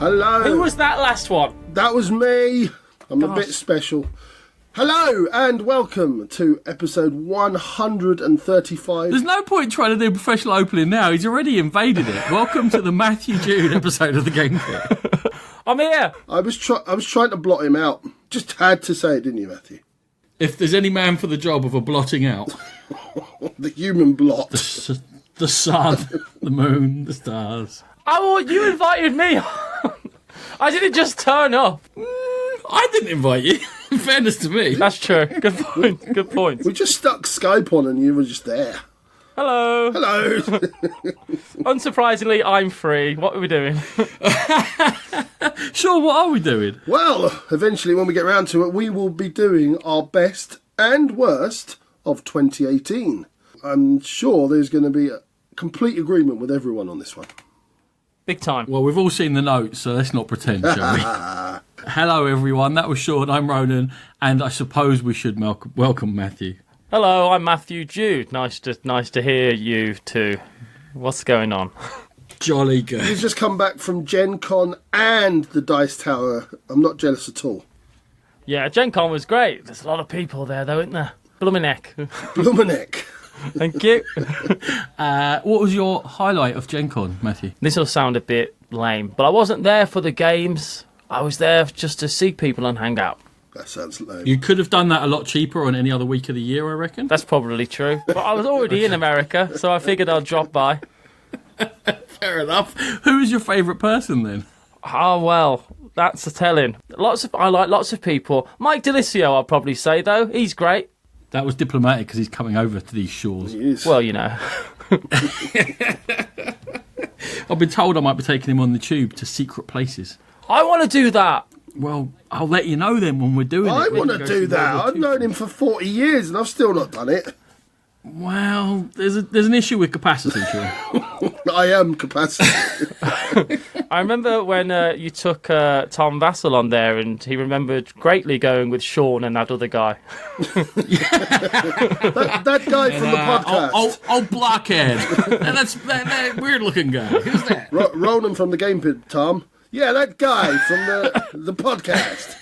Hello. Who was that last one? That was me. I'm a bit special. Hello and welcome to episode 135. There's no point trying to do a professional opening now. He's already invaded it. Welcome to the Matthew Jude episode of the Game Pit. I'm here. I was trying to blot him out. Just had to say it, didn't you, Matthew? If there's any man for the job of a blotting out, The human blot. the sun, the moon, the stars. Oh, you invited me. I didn't just turn up. I didn't invite you. In fairness to me. That's true. Good point. Good point. We just stuck Skype on and you were just there. Hello. Hello. Unsurprisingly, I'm free. What are we doing? Sure, what are we doing? Well, eventually when we get round to it, we will be doing our best and worst of 2018. I'm sure there's going to be a complete agreement with everyone on this one. Big time. Well, we've all seen the notes, so let's not pretend, shall we? Hello, everyone. That was Sean. I'm Ronan, and I suppose we should welcome Matthew. Hello, I'm Matthew Jude. Nice to hear you too. What's going on? Jolly good. You've just come back from Gen Con and the Dice Tower. I'm not jealous at all. Yeah, Gen Con was great. There's a lot of people there, though, isn't there? Blumeneck. Blumeneck. Thank you. What was your highlight of Gen Con, Matthew? This will sound a bit lame, but I wasn't there for the games. I was there just to see people and hang out. That sounds lame. You could have done that a lot cheaper on any other week of the year, I reckon. That's probably true. But I was already in America, so I figured I'd drop by. Fair enough. Who is your favourite person then? Oh, well, that's a telling. I like lots of people. Mike DeLisio, I'll probably say, though. He's great. That was diplomatic because he's coming over to these shores. He is. Well, you know. I've been told I might be taking him on the tube to secret places. I want to do that. Well, I'll let you know then when we're doing it. I want to do that. I've known him for 40 years and I've still not done it. Well, there's an issue with capacity, Sean. I am capacity. I remember when you took Tom Vassell on there and he remembered greatly going with Sean and that other guy. that guy from the podcast. Old blockhead. that weird-looking guy. Who's that? Ronan from the Game Pit, Tom. Yeah, that guy from the podcast.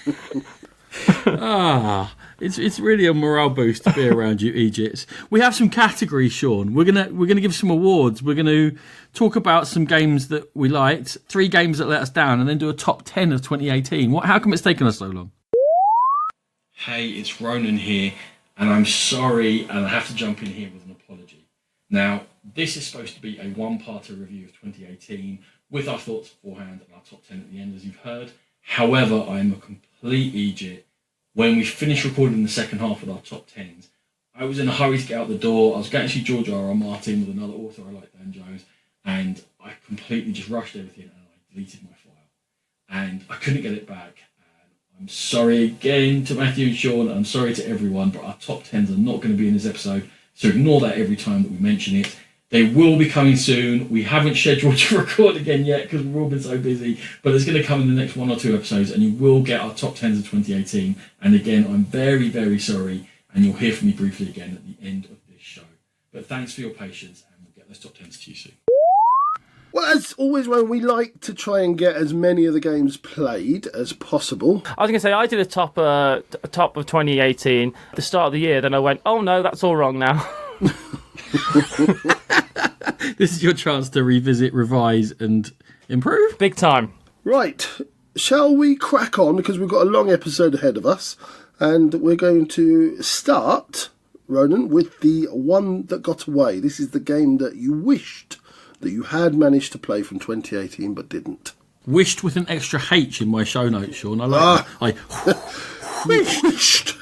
It's really a morale boost to be around you, Egypt. We have some categories, Sean. We're gonna give some awards. We're gonna talk about some games that we liked, 3 games that let us down, and then do a top 10 of 2018. How come it's taken us so long? Hey, it's Ronan here, and I'm sorry, and I have to jump in here with an apology. Now, this is supposed to be a one-parter review of 2018 with our thoughts beforehand and our top 10 at the end, as you've heard. However, I am a complete idiot. When we finished recording the second half of our top 10s, I was in a hurry to get out the door. I was going to see George R.R. Martin with another author I like, Dan Jones, and I completely just rushed everything and I deleted my file. And I couldn't get it back. And I'm sorry again to Matthew and Sean, and I'm sorry to everyone, but our top 10s are not going to be in this episode, so ignore that every time that we mention it. They will be coming soon. We haven't scheduled to record again yet because we've all been so busy, but it's going to come in the next 1 or 2 episodes and you will get our top 10s of 2018. And again, I'm very, very sorry, and you'll hear from me briefly again at the end of this show. But thanks for your patience, and we'll get those top 10s to you soon. Well, as always, we like to try and get as many of the games played as possible. I was going to say, I did a top of 2018 at the start of the year, then I went, oh no, that's all wrong now. This is your chance to revisit, revise, and improve. Big time. Right, shall we crack on, because we've got a long episode ahead of us, and we're going to start, Ronan, with the one that got away. This is the game that you wished that you had managed to play from 2018 but didn't. Wished with an extra H in my show notes, Sean. I like that. I wished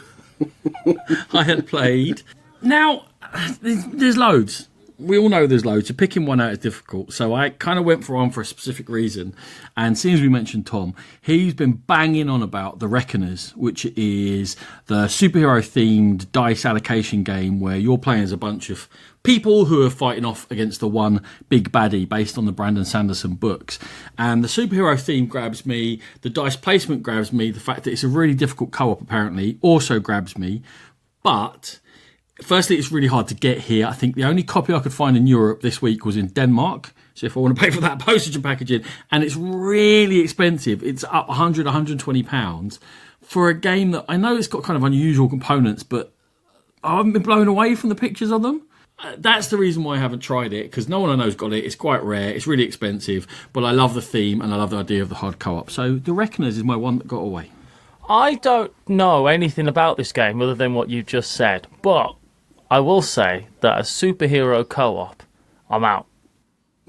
I had played. Now, there's loads. We all know there's loads, so picking one out is difficult. So I kind of went for one for a specific reason. And since we mentioned Tom, he's been banging on about The Reckoners, which is the superhero-themed dice allocation game where you're playing as a bunch of people who are fighting off against the one big baddie based on the Brandon Sanderson books. And the superhero theme grabs me, the dice placement grabs me, the fact that it's a really difficult co-op apparently also grabs me. But Firstly, it's really hard to get here. I think the only copy I could find in Europe this week was in Denmark. So if I want to pay for that postage and packaging, and it's really expensive. It's up 100, 120 pounds for a game that I know it's got kind of unusual components, but I haven't been blown away from the pictures of them. That's the reason why I haven't tried it, because no one I know's got it. It's quite rare. It's really expensive, but I love the theme and I love the idea of the hard co-op. So The Reckoners is my one that got away. I don't know anything about this game other than what you've just said, but I will say that a superhero co-op, I'm out.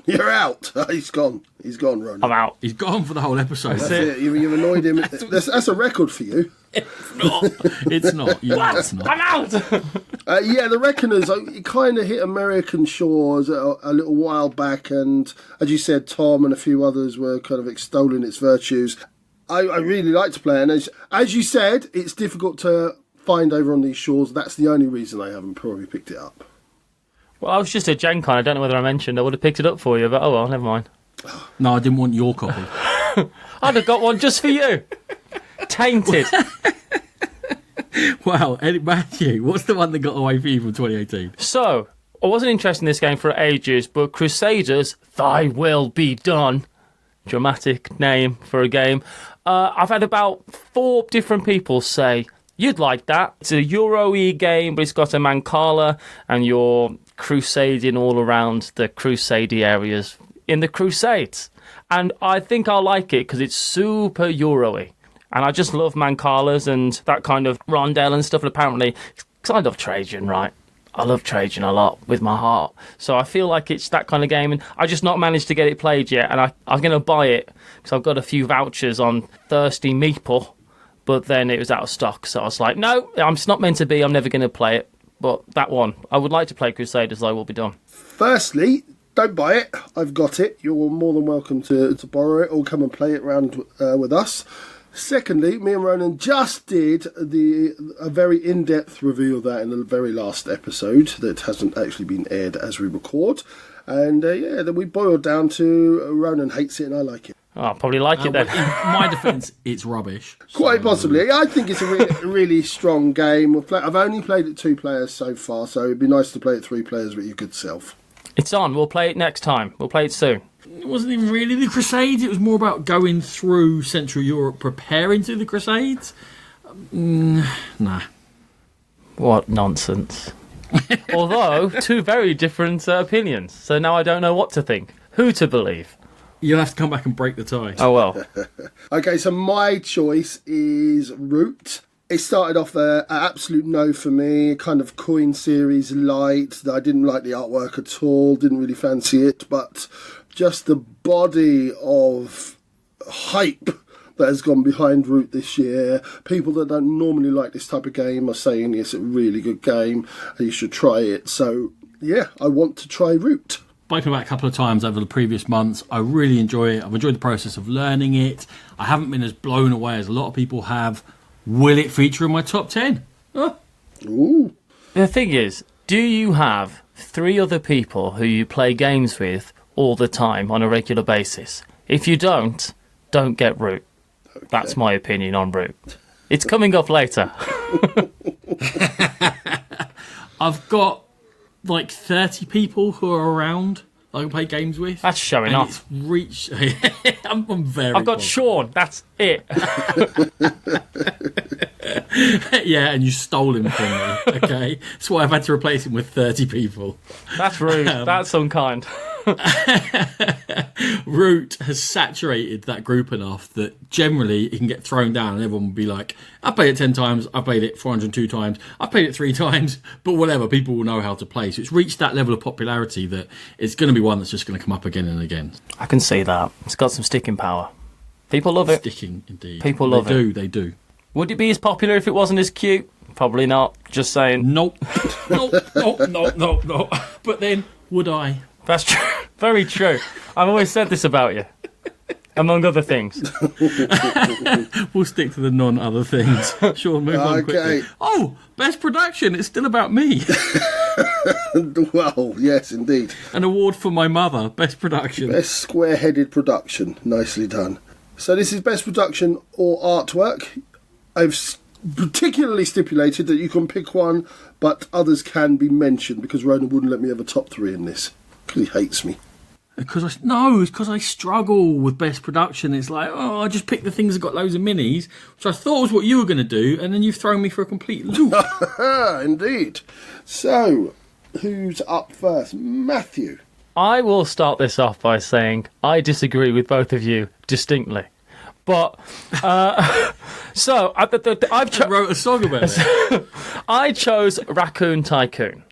You're out. He's gone. He's gone, Ronan. I'm out. He's gone for the whole episode. That's it. You've annoyed him. That's a record for you. It's not. You know it's not. I'm out! Yeah, The Reckoners, it kind of hit American shores a little while back, and as you said, Tom and a few others were kind of extolling its virtues. I really like to play, and as you said, it's difficult to find over on these shores. That's the only reason I haven't probably picked it up. Well, I was just at Gen Con. I don't know whether I mentioned I would have picked it up for you, but oh well, never mind. No, I didn't want your copy. I'd have got one just for you. Tainted. Wow, Matthew, what's the one that got away for you from 2018? So, I wasn't interested in this game for ages, but Crusaders, Thy Will Be Done. Dramatic name for a game. I've had about 4 different people say, you'd like that. It's a Euro-y game, but it's got a Mancala, and you're crusading all around the Crusade areas in the Crusades. And I think I'll like it because it's super Euro-y. And I just love Mancalas and that kind of rondel and stuff. And apparently, because I love Trajan, right? I love Trajan a lot with my heart. So I feel like it's that kind of game. And I just not managed to get it played yet. And I'm going to buy it because I've got a few vouchers on Thirsty Meeple. But then it was out of stock. So I was like, no, it's not meant to be. I'm never going to play it. But that one, I would like to play Crusaders. I will be done. Firstly, don't buy it. I've got it. You're more than welcome to borrow it or come and play it around with us. Secondly, me and Ronan just did a very in-depth review of that in the very last episode that hasn't actually been aired as we record. And then we boiled down to Ronan hates it and I like it. Oh, I'll probably like it then. In my defence, it's rubbish. Quite possibly. I think it's a really strong game. I've only played it 2 players so far, so it'd be nice to play it 3 players with your good self. It's on. We'll play it next time. We'll play it soon. It wasn't even really the Crusades. It was more about going through Central Europe, preparing to the Crusades. Nah. What nonsense. Although, 2 very different opinions. So now I don't know what to think. Who to believe. You'll have to come back and break the tie. Oh, well. Okay, so my choice is Root. It started off an absolute no for me, kind of coin series light. I didn't like the artwork at all, didn't really fancy it, but just the body of hype that has gone behind Root this year. People that don't normally like this type of game are saying it's a really good game and you should try it. So, yeah, I want to try Root. Spoken about a couple of times over the previous months. I really enjoy it. I've enjoyed the process of learning it. I haven't been as blown away as a lot of people have. Will it feature in my top 10? Ooh. The thing is, do you have 3 other people who you play games with all the time on a regular basis? If you don't get Root. Okay. That's my opinion on Root. It's coming up later. I've got like 30 people who are around I can play games with. That's showing off. It's reached. I'm very. I've got positive. Sean. That's it. Yeah, and you stole him from me. Okay, that's why I've had to replace him with 30 people. That's rude. That's unkind. Root has saturated that group enough that generally it can get thrown down and everyone will be like, I've played it 10 times, I've played it 402 times, I've played it 3 times, but whatever, people will know how to play. So it's reached that level of popularity that it's going to be one that's just going to come up again and again. I can see that. It's got some sticking power. People love it. Sticking, indeed. People love it. They do. Would it be as popular if it wasn't as cute? Probably not. Just saying. Nope. Nope. But then, would I? That's true. Very true. I've always said this about you, among other things. We'll stick to the non-other things. Sure, move on quickly. Oh, best production. It's still about me. Well, yes, indeed. An award for my mother. Best production. Best square-headed production. Nicely done. So this is best production or artwork. I've particularly stipulated that you can pick one, but others can be mentioned, because Ronan wouldn't let me have a top 3 in this, because he hates me. It's because I struggle with best production. It's like, I just picked the things that got loads of minis, which I thought was what you were going to do, and then you've thrown me for a complete loop. Indeed. So, who's up first? Matthew. I will start this off by saying I disagree with both of you distinctly. But, I wrote a song about it. I chose Raccoon Tycoon.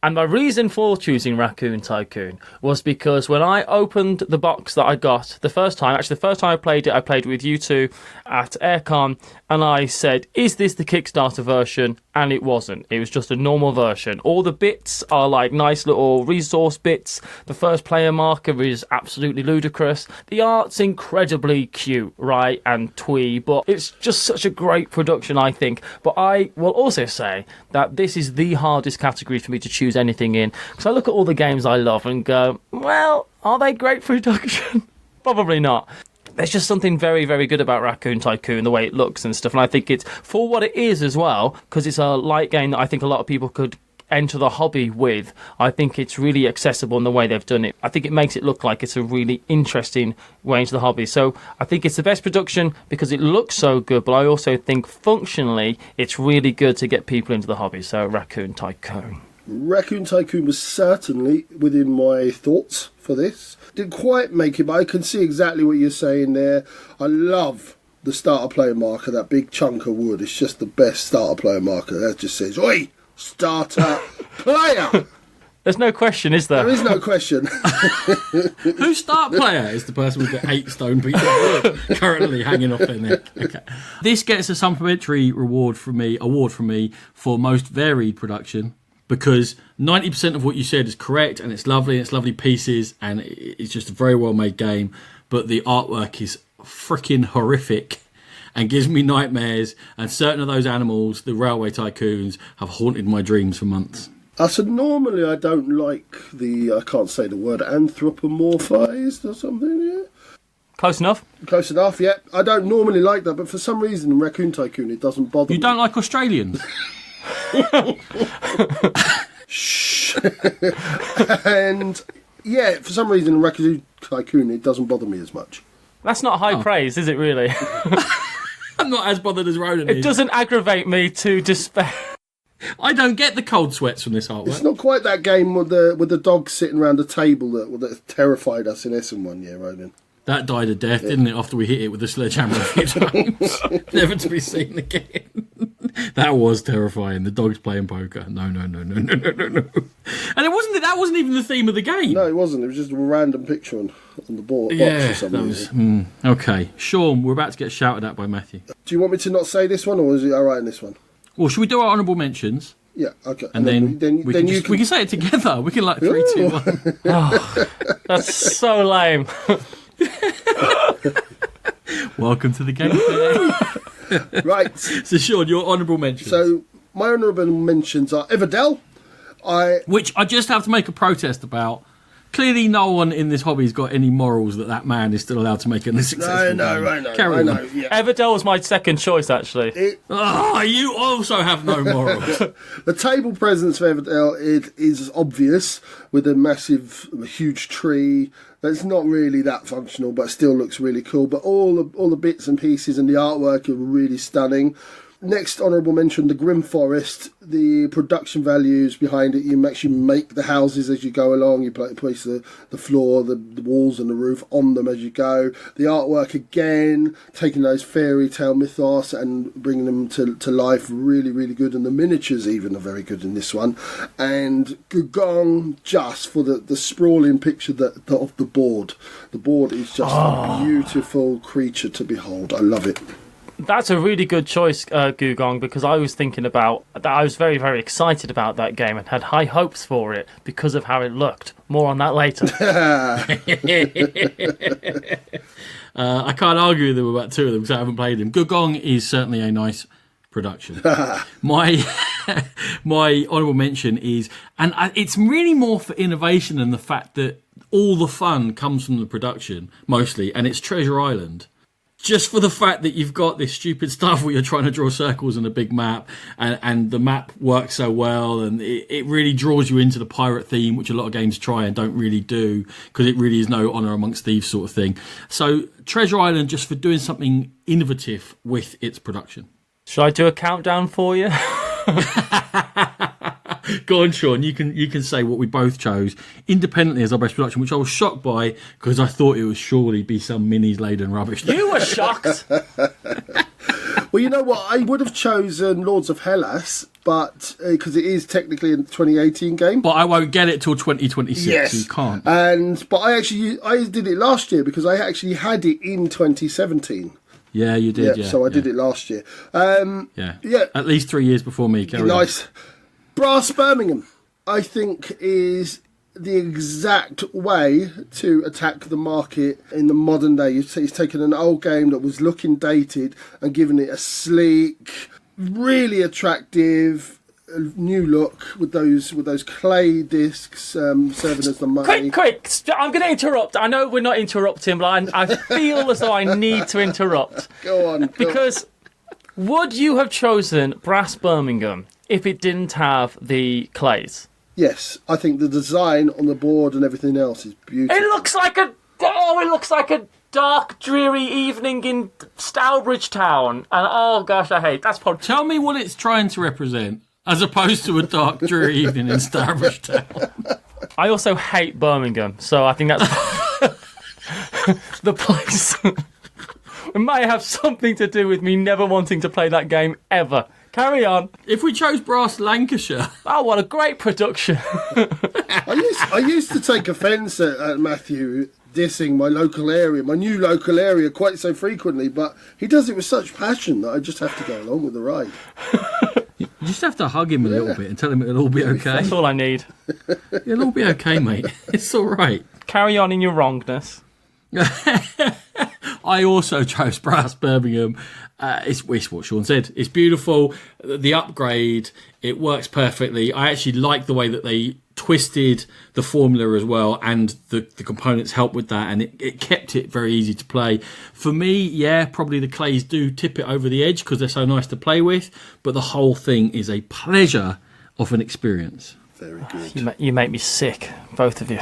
And my reason for choosing Raccoon Tycoon was because when I opened the box that I got the first time I played it with you two at Aircon, and I said, is this the Kickstarter version? And it wasn't. It was just a normal version. All the bits are like nice little resource bits. The first player marker is absolutely ludicrous. The art's incredibly cute, right, and twee, but it's just such a great production, I think. But I will also say that this is the hardest category for me to choose anything in, because I look at all the games I love and go, well, are they great production? Probably not. There's just something very, very good about Raccoon Tycoon, the way it looks and stuff, and I think it's, for what it is as well, because it's a light game that I think a lot of people could enter the hobby with. I think it's really accessible in the way they've done it. I think it makes it look like it's a really interesting way into the hobby. So I think it's the best production because it looks so good, but I also think functionally it's really good to get people into the hobby. So Raccoon Tycoon. Raccoon Tycoon was certainly within my thoughts for this. Didn't quite make it, but I can see exactly what you're saying there. I love the starter player marker, that big chunk of wood. It's just the best starter player marker. That just says, oi, starter player. There's no question, is there? There is no question. Who's start player is the person with the 8 stone piece of wood currently hanging off their neck. Okay. This gets a supplementary award from me for most varied production, because 90% of what you said is correct, and it's lovely, and it's lovely pieces, and it's just a very well made game, but the artwork is freaking horrific and gives me nightmares, and certain of those animals, the railway tycoons, have haunted my dreams for months. So normally I don't like I can't say the word, anthropomorphized or something, yeah? Close enough. Close enough, yeah. I don't normally like that, but for some reason in Raccoon Tycoon it doesn't bother me. You don't like Australians? Shh. And yeah, for some reason in Raccoon Tycoon it doesn't bother me as much. That's not high praise, is it really? I'm not as bothered as Ronan is. It doesn't aggravate me to despair. I don't get the cold sweats from this artwork. It's not quite that game with the dog sitting around a table that terrified us in Essen one year, Ronan. That died a death, didn't it, after we hit it with a sledgehammer a few times? Never to be seen again. That was terrifying. The dog's playing poker. No. And that wasn't even the theme of the game. No, it wasn't. It was just a random picture on the board. Yeah, box or something. that was... okay. Sean, we're about to get shouted at by Matthew. Do you want me to not say this one, or is it all right in this one? Well, should we do our honourable mentions? Yeah, okay. And then we can say it together. We can 3, 2, 1. Oh, that's so lame. Welcome to the game. Right. So, Sean, your honourable mentions. So, my honourable mentions are Everdell. Which I just have to make a protest about. Clearly, no one in this hobby has got any morals that man is still allowed to make a successful game. I know. Yeah. Everdell was my second choice, actually. You also have no morals. The table presence for Everdell is obvious, with a massive, huge tree that's not really that functional, but still looks really cool. But all the bits and pieces and the artwork are really stunning. Next honourable mention, the Grim Forest. The production values behind it. You actually make the houses as you go along. You place the floor, the walls and the roof on them as you go. The artwork, again, taking those fairy tale mythos and bringing them to life, really, really good. And the miniatures even are very good in this one. And Gugong, just for the sprawling picture of the board. The board is just a beautiful creature to behold. I love it. That's a really good choice, Gugong, because I was thinking about that. I was very, very excited about that game and had high hopes for it because of how it looked. More on that later. I can't argue with them about 2 of them because I haven't played them. Gugong is certainly a nice production. My honourable mention is, and it's really more for innovation than the fact that all the fun comes from the production, mostly, and it's Treasure Island. just for the fact that you've got this stupid stuff where you're trying to draw circles on a big map, and the map works so well, and it really draws you into the pirate theme, which a lot of games try and don't really do, because it really is no honour amongst thieves sort of thing. So Treasure Island, just for doing something innovative with its production. Should I do a countdown for you? Go on, Sean. You can say what we both chose independently as our best production, which I was shocked by because I thought it would surely be some minis laden rubbish. You were shocked. Well, you know what? I would have chosen Lords of Hellas, but because it is technically a 2018 game. But I won't get it till 2026. Yes, so you can't. But I did it last year because I actually had it in 2017. Yeah, you did. Yeah, so I did it last year. Yeah. At least 3 years before me. Nice. Brass Birmingham, I think, is the exact way to attack the market in the modern day. He's taken an old game that was looking dated and given it a sleek, really attractive new look with those clay discs serving as the money. Quick! I'm going to interrupt. I know we're not interrupting, but I feel as though I need to interrupt. Go on. Because would you have chosen Brass Birmingham if it didn't have the clays? Yes, I think the design on the board and everything else is beautiful. It looks like a dark, dreary evening in Stourbridge Town. And oh gosh, I hate that's probably. Tell me what it's trying to represent, as opposed to a dark, dreary evening in Stourbridge Town. I also hate Birmingham, so I think that's the place. It might have something to do with me never wanting to play that game ever. Carry on. If we chose Brass Lancashire. Oh, what a great production. I used to take offence at Matthew dissing my new local area quite so frequently, but he does it with such passion that I just have to go along with the ride. You just have to hug him a little bit and tell him it'll all be okay. That's all I need. It'll all be okay, mate. It's all right. Carry on in your wrongness. I also chose Brass Birmingham. It's what Sean said. It's beautiful. The upgrade, it works perfectly. I actually like the way that they twisted the formula as well, and the components help with that, and it kept it very easy to play. For me, yeah, probably the clays do tip it over the edge because they're so nice to play with, but the whole thing is a pleasure of an experience. Very good. You make me sick, both of you.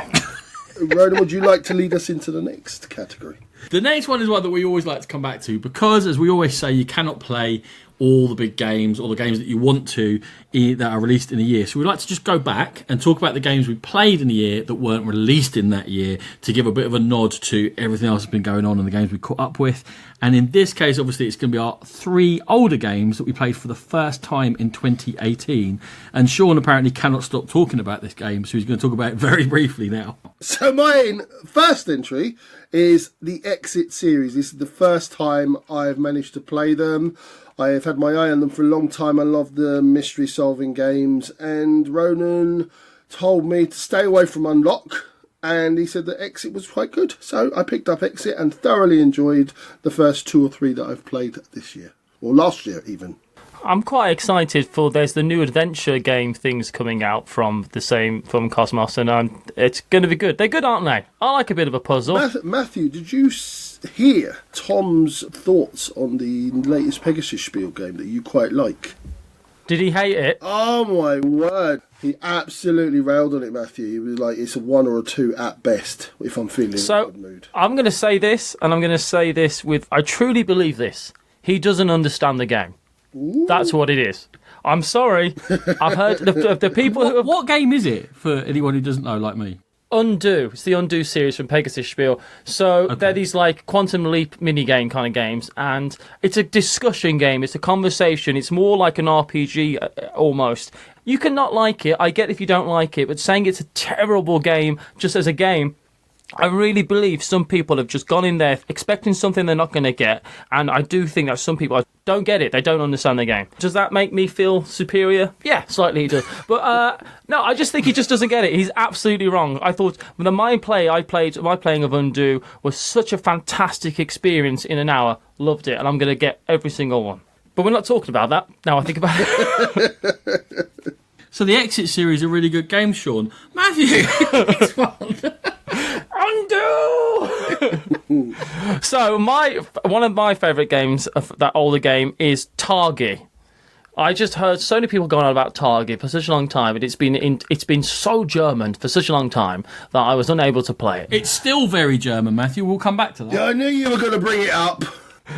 Ronan, would you like to lead us into the next category? The next one is one that we always like to come back to because, as we always say, you cannot play all the big games or the games that you want to that are released in a year. So we'd like to just go back and talk about the games we played in a year that weren't released in that year to give a bit of a nod to everything else that's been going on and the games we caught up with. And in this case, obviously, it's going to be our 3 older games that we played for the first time in 2018. And Sean apparently cannot stop talking about this game, so he's going to talk about it very briefly now. So my first entry is the Exit series. This is the first time I've managed to play them. I have had my eye on them for a long time. I love the mystery solving games, and Ronan told me to stay away from Unlock, and he said that Exit was quite good. So I picked up Exit and thoroughly enjoyed the first 2 or 3 that I've played this year, or last year even. I'm quite excited for there's the new adventure game things coming out from Cosmos, and it's going to be good. They're good, aren't they? I like a bit of a puzzle. Matthew, did you hear Tom's thoughts on the latest Pegasus Spiel game that you quite like? Did he hate it? Oh my word. He absolutely railed on it, Matthew. He was like, it's a 1 or a 2 at best, if I'm feeling in a good mood. I'm going to say this, and I'm going to say this I truly believe this. He doesn't understand the game. Ooh. That's what it is. I'm sorry. I've heard the people who have... What game is it, for anyone who doesn't know, like me? Undo. It's the Undo series from Pegasus Spiel. So they're these like Quantum Leap minigame kind of games, and it's a discussion game. It's a conversation. It's more like an RPG almost. You can not like it. I get if you don't like it, but saying it's a terrible game just as a game, I really believe some people have just gone in there expecting something they're not going to get, and I do think that some people don't get it. They don't understand the game. Does that make me feel superior? Yeah, slightly it does. But no, I just think he just doesn't get it. He's absolutely wrong. I thought my playing of Undo was such a fantastic experience in an hour. Loved it, and I'm going to get every single one. But we're not talking about that now I think about it. So the Exit series are really good games, Sean. Matthew, next one. Undo! So one of my favourite games of that older game is Targi. I just heard so many people going on about Targi for such a long time, and it's been so German for such a long time that I was unable to play it. It's still very German, Matthew. We'll come back to that. Yeah, I knew you were going to bring it up.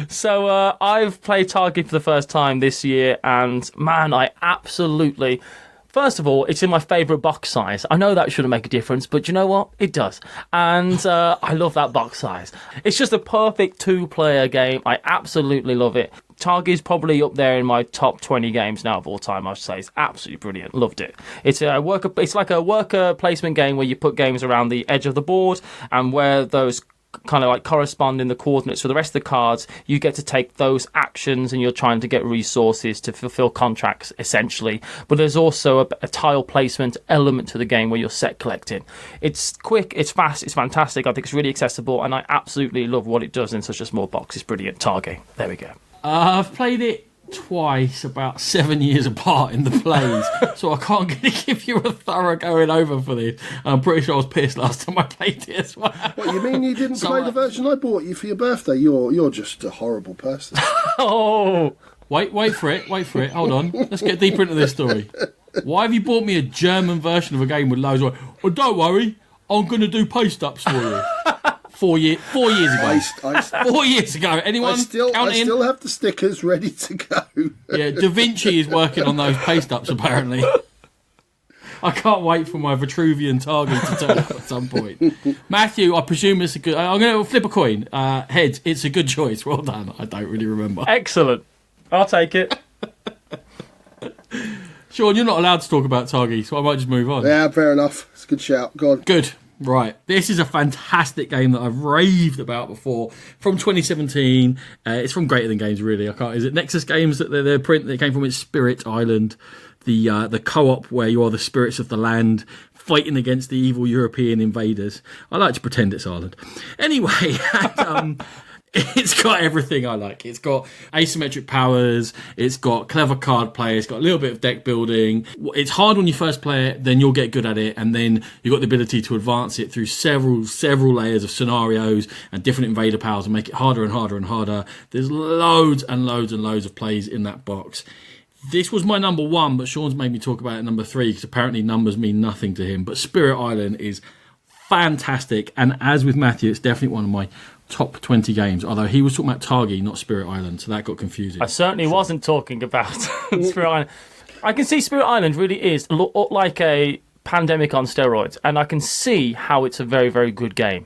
So I've played Targi for the first time this year, and man, I absolutely... First of all, it's in my favourite box size. I know that shouldn't make a difference, but you know what? It does. And I love that box size. It's just a perfect two-player game. I absolutely love it. Targi's probably up there in my top 20 games now of all time, I should say. It's absolutely brilliant. Loved it. It's like a worker placement game where you put games around the edge of the board, and where those kind of like corresponding the coordinates for the rest of the cards, you get to take those actions and you're trying to get resources to fulfill contracts, essentially. But there's also a tile placement element to the game where you're set collecting. It's quick, it's fast, it's fantastic. I think it's really accessible, and I absolutely love what it does in such a small box. It's brilliant. Targi. There we go. I've played it twice, about 7 years apart in the plays, so I can't really give you a thorough going over for this. I'm pretty sure I was pissed last time I played it as well. What, you mean you didn't play the version I bought you for your birthday? You're just a horrible person. Oh! Wait for it. Hold on. Let's get deeper into this story. Why have you bought me a German version of a game with loads of... Well, don't worry, I'm going to do post-ups for you. 4 years ago. 4 years ago. Anyone I still have the stickers ready to go. Yeah, Da Vinci is working on those paste-ups, apparently. I can't wait for my Vitruvian Targi to turn up at some point. Matthew, I presume it's a good... I'm going to flip a coin. Heads, it's a good choice. Well done. I don't really remember. Excellent. I'll take it. Sean, you're not allowed to talk about Targi, so I might just move on. Yeah, fair enough. It's a good shout. Go on. Good. Right, this is a fantastic game that I've raved about before, from 2017. It's from Greater Than Games, really. Is it Nexus Games that their print that came from? It's Spirit Island, the co-op where you are the spirits of the land fighting against the evil European invaders. I like to pretend it's Ireland. Anyway, it's got everything I like. It's got asymmetric powers. It's got clever card play. It's got a little bit of deck building. It's hard when you first play it, then you'll get good at it, and then you've got the ability to advance it through several layers of scenarios and different invader powers and make it harder and harder and harder. There's loads and loads and loads of plays in that box. This was my number one, but Sean's made me talk about it number three because apparently numbers mean nothing to him. But Spirit Island is fantastic, and as with Matthew, it's definitely one of my top 20 games, although he was talking about Targi, not Spirit Island, so that got confusing. I certainly wasn't talking about Spirit Island. I can see Spirit Island really is like a Pandemic on steroids, and I can see how it's a very, very good game.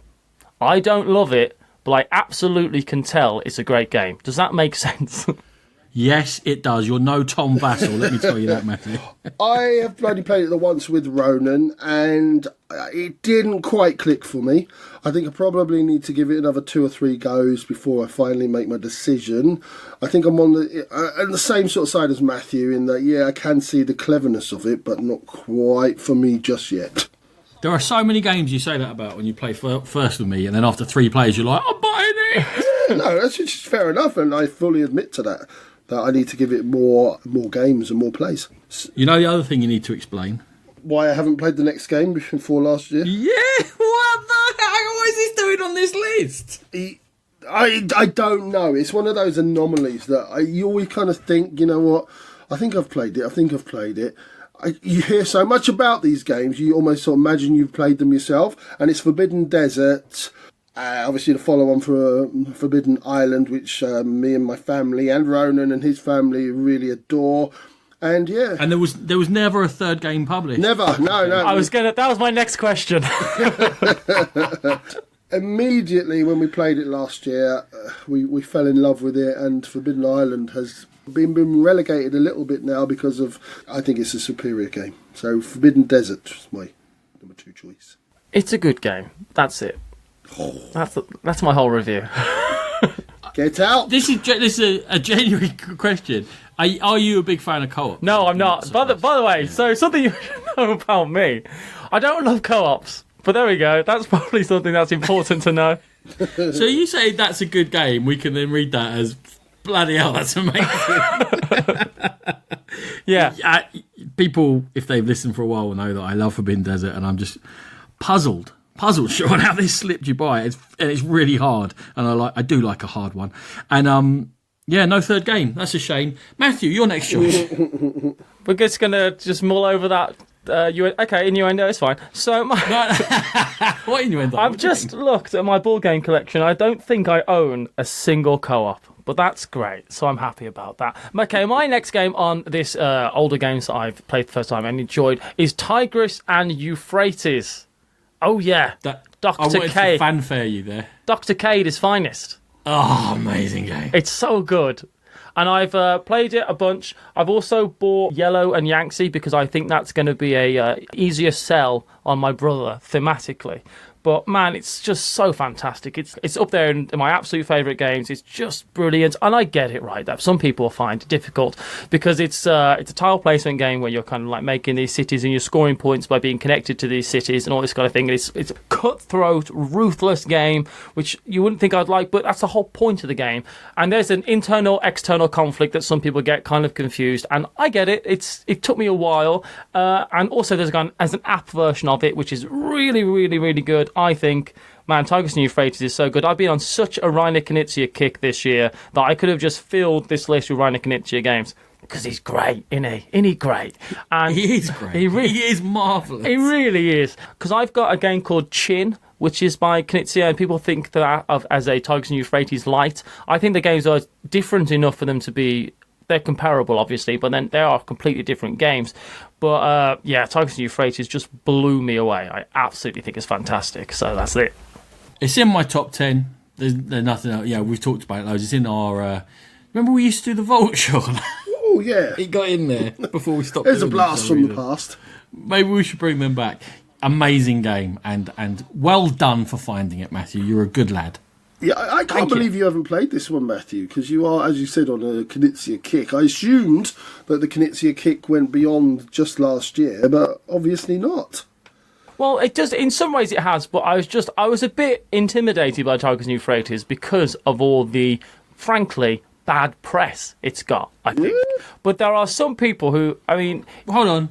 I don't love it, but I absolutely can tell it's a great game. Does that make sense? Yes, it does. You're no Tom Vassell, let me tell you that, Matthew. I have only played it the once with Ronan, and it didn't quite click for me. I think I probably need to give it another 2 or 3 goes before I finally make my decision. I think I'm on the same sort of side as Matthew in that, yeah, I can see the cleverness of it, but not quite for me just yet. There are so many games you say that about when you play first with me, and then after 3 plays you're like, I'm buying it! No, that's just fair enough, and I fully admit to that I need to give it more games and more plays. You know the other thing you need to explain? Why I haven't played the next game before last year? Yeah, what the heck? What is this doing on this list? I don't know. It's one of those anomalies that you always kind of think, you know what, I think I've played it. You hear so much about these games, you almost sort of imagine you've played them yourself, and it's Forbidden Desert. Obviously, the follow-on for Forbidden Island, which me and my family and Ronan and his family really adore. And yeah, and there was never a third game published. Never, no. That was my next question. Immediately when we played it last year, we fell in love with it, and Forbidden Island has been relegated a little bit now because of, I think it's a superior game. So Forbidden Desert is my number 2 choice. It's a good game. That's it. That's my whole review. Get out. This is a genuine question. Are you a big fan of co-op? No, I'm not. By the way, so something you should know about me. I don't love co-ops, but there we go. That's probably something that's important to know. So you say that's a good game. We can then read that as, bloody hell, that's amazing. Yeah. People, if they've listened for a while, will know that I love Forbidden Desert, and I'm just puzzled puzzled, Sean, how this slipped you by. It's really hard, and I do like a hard one. And no third game. That's a shame. Matthew, your next choice. We're just gonna mull over that. Innuendo, it's fine. So What innuendo? I've just looked at my board game collection. I don't think I own a single co-op, but that's great. So I'm happy about that. Okay, my next game on this older games that I've played the first time and enjoyed is Tigris and Euphrates. Oh yeah, Dr. I wanted Cade. to fanfare you there. Dr. Cade is finest. Oh, amazing game. It's so good. And I've played it a bunch. I've also bought Yellow and Yangtze because I think that's going to be a easier sell on my brother thematically. But man, it's just so fantastic. It's up there in my absolute favourite games. It's just brilliant, and I get it right. That some people find it difficult because it's a tile placement game where you're kind of like making these cities and you're scoring points by being connected to these cities and all this kind of thing. And it's a cutthroat, ruthless game, which you wouldn't think I'd like, but that's the whole point of the game. And there's an internal-external conflict that some people get kind of confused, and I get it. It took me a while, and also there's an app version of it which is really, really, really good. I think, man, Tigris and Euphrates is so good. I've been on such a Reiner Knizia kick this year that I could have just filled this list with Reiner Knizia games because he's great, isn't he? Isn't he great? And he is great. He is marvellous. He really is. Because I've got a game called Chin, which is by Knizia, and people think that of as a Tigris and Euphrates light. I think the games are different enough for them to be... They're comparable, obviously, but then they are completely different games. But, Tigris and Euphrates just blew me away. I absolutely think it's fantastic. So that's it. It's in my top 10. There's nothing else. Yeah, we've talked about it loads. It's in our... remember we used to do the Vault, Sean? Oh, yeah. It got in there before we stopped. There's a blast from the past. Maybe we should bring them back. Amazing game, and well done for finding it, Matthew. You're a good lad. Yeah, I can't believe you haven't played this one, Matthew, because you are, as you said, on a Knizia kick. I assumed that the Knizia kick went beyond just last year, but obviously not. Well, it does. In some ways, it has. But I was a bit intimidated by Tigris and Euphrates because of all the, frankly, bad press it's got. I think. Yeah. But there are some people who, hold on.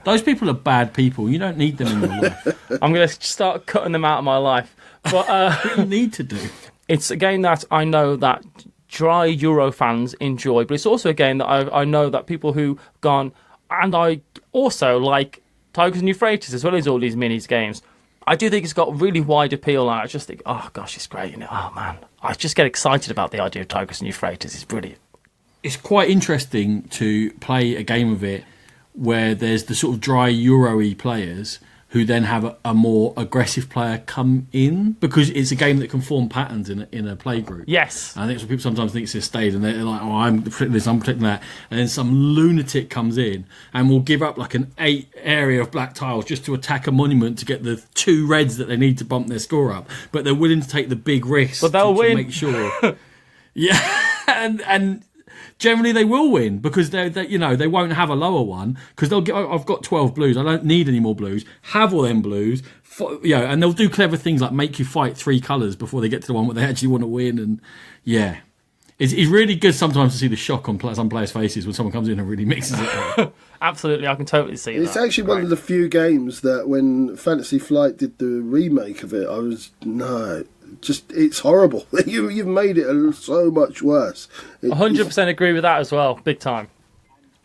Those people are bad people. You don't need them in your life. I'm going to start cutting them out of my life. But what you need to do. It's a game that I know that dry Euro fans enjoy, but it's also a game that I know that people who've gone, and I also like Tigris and Euphrates as well as all these minis games. I do think it's got really wide appeal, and I just think, oh gosh, it's great, isn't it? Oh man, I just get excited about the idea of Tigris and Euphrates. It's brilliant. It's quite interesting to play a game of it where there's the sort of dry Euro-y players who then have a more aggressive player come in, because it's a game that can form patterns in a play group. Yes. And I think people sometimes think it's a stage and they're like, oh, I'm protecting this, I'm protecting that. And then some lunatic comes in and will give up like an 8 area of black tiles just to attack a monument to get the 2 reds that they need to bump their score up. But they're willing to take the big risk to make sure. Yeah. And generally they will win because they won't have a lower one because they'll get, I've got 12 blues, I don't need any more blues, have all them blues, and they'll do clever things like make you fight 3 colours before they get to the one where they actually want to win. And yeah, it's really good sometimes to see the shock on some players' faces when someone comes in and really mixes it up. Absolutely, I can totally see that. It's actually one of the few games that when Fantasy Flight did the remake of it, it's horrible. You've made it so much worse. 100% agree with that as well, big time.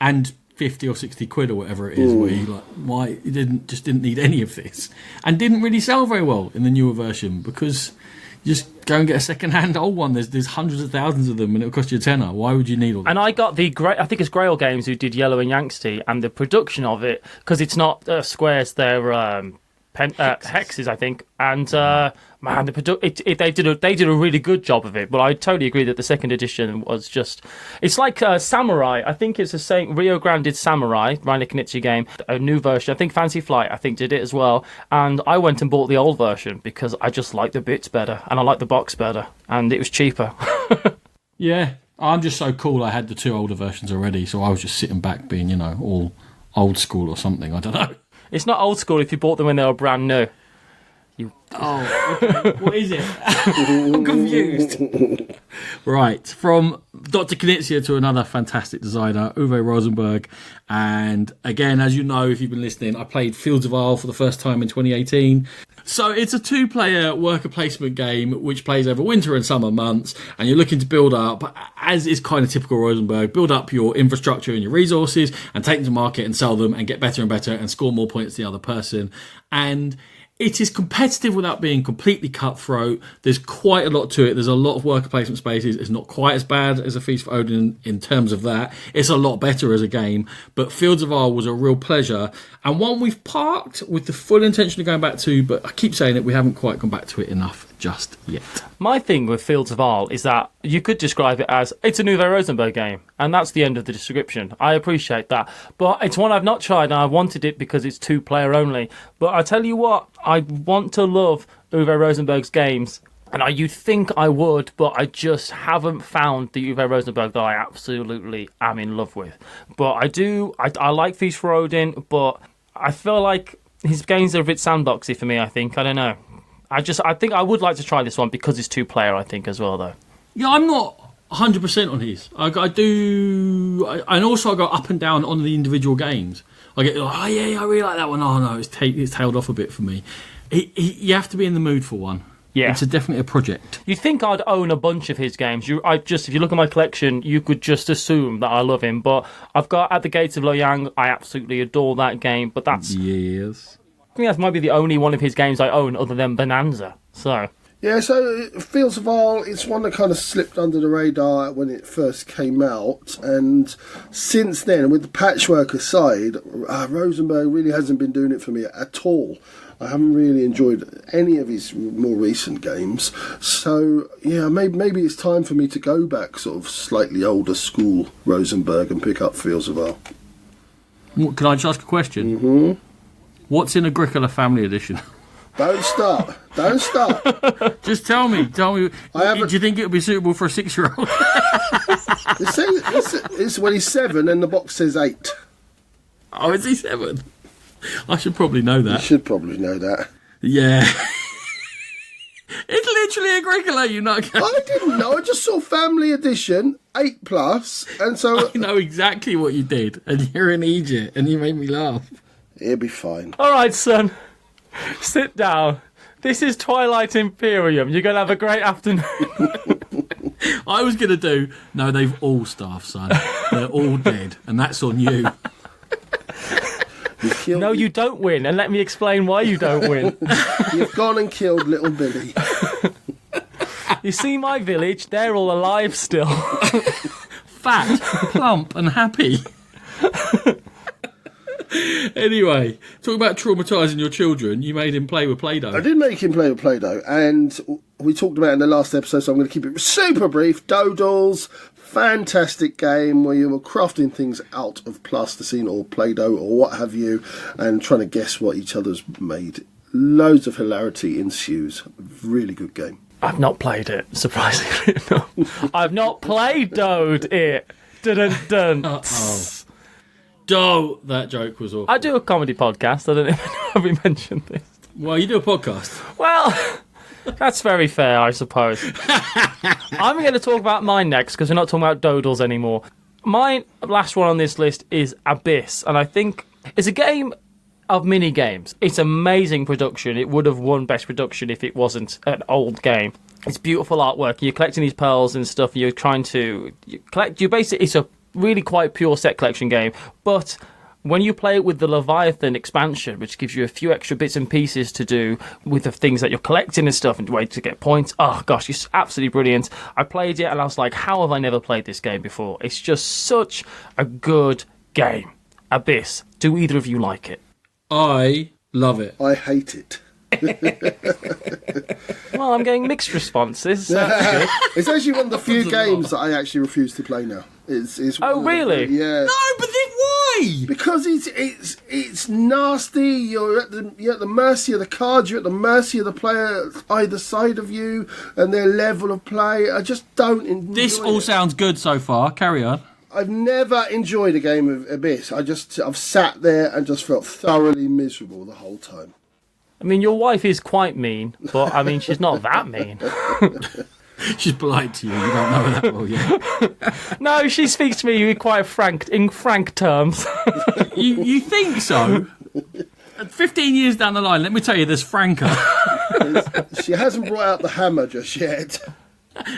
And 50 or 60 quid or whatever it is, where you like, why you didn't need any of this, and didn't really sell very well in the newer version because you just go and get a second-hand old one. There's hundreds of thousands of them, and it'll cost you a tenner. Why would you need all that? And I got I think it's Grail Games who did Yellow and Yangtze, and the production of it, because it's not squares, they're hexes, I think, and man, they did a really good job of it. But I totally agree that the second edition was it's like Samurai. I think it's the same. Rio Grande did Samurai, Reiner Knizia game, a new version. I think Fancy Flight did it as well, and I went and bought the old version because I just like the bits better and I like the box better, and it was cheaper. Yeah, I'm just so cool. I had the 2 older versions already, so I was just sitting back being, all old school or something. I don't know. It's not old school if you bought them when they were brand new. Oh, okay. What is it? I'm confused. Right, from Dr. Knizia to another fantastic designer, Uwe Rosenberg. And again, as you know, if you've been listening, I played Fields of Isle for the first time in 2018. So it's a 2-player worker placement game which plays over winter and summer months, and you're looking to build up, as is kind of typical Rosenberg, build up your infrastructure and your resources and take them to market and sell them and get better and better and score more points than the other person. And it is competitive without being completely cutthroat. There's quite a lot to it. There's a lot of worker placement spaces. It's not quite as bad as a Feast for Odin in terms of that. It's a lot better as a game. But Fields of Isle was a real pleasure. And one we've parked with the full intention of going back to, but I keep saying it, we haven't quite gone back to it enough just yet. My thing with Fields of Isle is that you could describe it as it's a Nouveau Rosenberg game, and that's the end of the description. I appreciate that, but it's one I've not tried, and I wanted it because it's 2-player only. But I tell you what, I want to love Uwe Rosenberg's games, and you'd think I would, but I just haven't found the Uwe Rosenberg that I absolutely am in love with. But I like Feast for Odin, but I feel like his games are a bit sandboxy for me, I think. I don't know. I think I would like to try this one because it's 2-player, I think, as well, though. Yeah, I'm not 100% on his. I do... and also I go up and down on the individual games. I get, I really like that one. Oh, no, it's tailed off a bit for me. You have to be in the mood for one. Yeah. It's definitely a project. You'd think I'd own a bunch of his games. If you look at my collection, you could just assume that I love him. But I've got At the Gates of Loyang. I absolutely adore that game, but that's... Yes. I think that might be the only one of his games I own other than Bonanza. So Fields of Isle, it's one that kind of slipped under the radar when it first came out, and since then, with the patchwork aside, Rosenberg really hasn't been doing it for me at all. I haven't really enjoyed any of his more recent games, so yeah, maybe it's time for me to go back sort of slightly older school Rosenberg and pick up Fields of Isle. Can I just ask a question? Mm-hmm. What's in Agricola Family Edition? Don't start. Just tell me. Do you think it would be suitable for a 6-year-old? It's when he's 7 and the box says 8. Oh, is he 7? I should probably know that. You should probably know that. Yeah. It's literally Agricola, you know. I didn't know. I just saw Family Edition 8+, and so I know exactly what you did, and you're an idiot, and you made me laugh. It'll be fine. All right, son. Sit down. This is Twilight Imperium. You're going to have a great afternoon. I was going to do... No, they've all starved, son. They're all dead, and that's on you. No, you don't win, and let me explain why you don't win. You've gone and killed little Billy. You see my village? They're all alive still. Fat, plump, and happy. Anyway, talk about traumatising your children. You made him play with Play-Doh. I did make him play with Play-Doh, and we talked about it in the last episode, so I'm going to keep it super brief. Dodals, fantastic game where you were crafting things out of plasticine or Play-Doh or what have you, and trying to guess what each other's made. Loads of hilarity ensues. Really good game. I've not played it, surprisingly enough. I've not Play-Doh'd it. Dun-dun-dun. Uh-oh. Oh, that joke was awful. I do a comedy podcast. I don't know if we mentioned this. Well, you do a podcast. Well, that's very fair, I suppose. I'm going to talk about mine next because we're not talking about Dodals anymore. My last one on this list is Abyss, and I think it's a game of mini games. It's amazing production. It would have won Best Production if it wasn't an old game. It's beautiful artwork. You're collecting these pearls and stuff. You're trying to collect. It's a really quite pure set collection game, but when you play it with the Leviathan expansion, which gives you a few extra bits and pieces to do with the things that you're collecting and stuff and way to get points, oh gosh, it's absolutely brilliant. I played it and I was like, how have I never played this game before? It's just such a good game. Abyss. Do either of you like it? I love it. I hate it. Well, I'm getting mixed responses. That's good. It's actually one of the few games that I actually refuse to play now. It's really? Yeah. No, but then why? Because it's nasty. You're at the mercy of the cards. You're at the mercy of the player either side of you and their level of play. I just don't enjoy This all sounds good so far. Carry on. I've never enjoyed a game of Abyss. I've sat there and just felt thoroughly miserable the whole time. I mean, your wife is quite mean, but I mean, she's not that mean. She's polite to you. You don't know her that well yet. No, she speaks to me in frank terms. You think so? 15 years down the line, let me tell you, there's franker. She hasn't brought out the hammer just yet.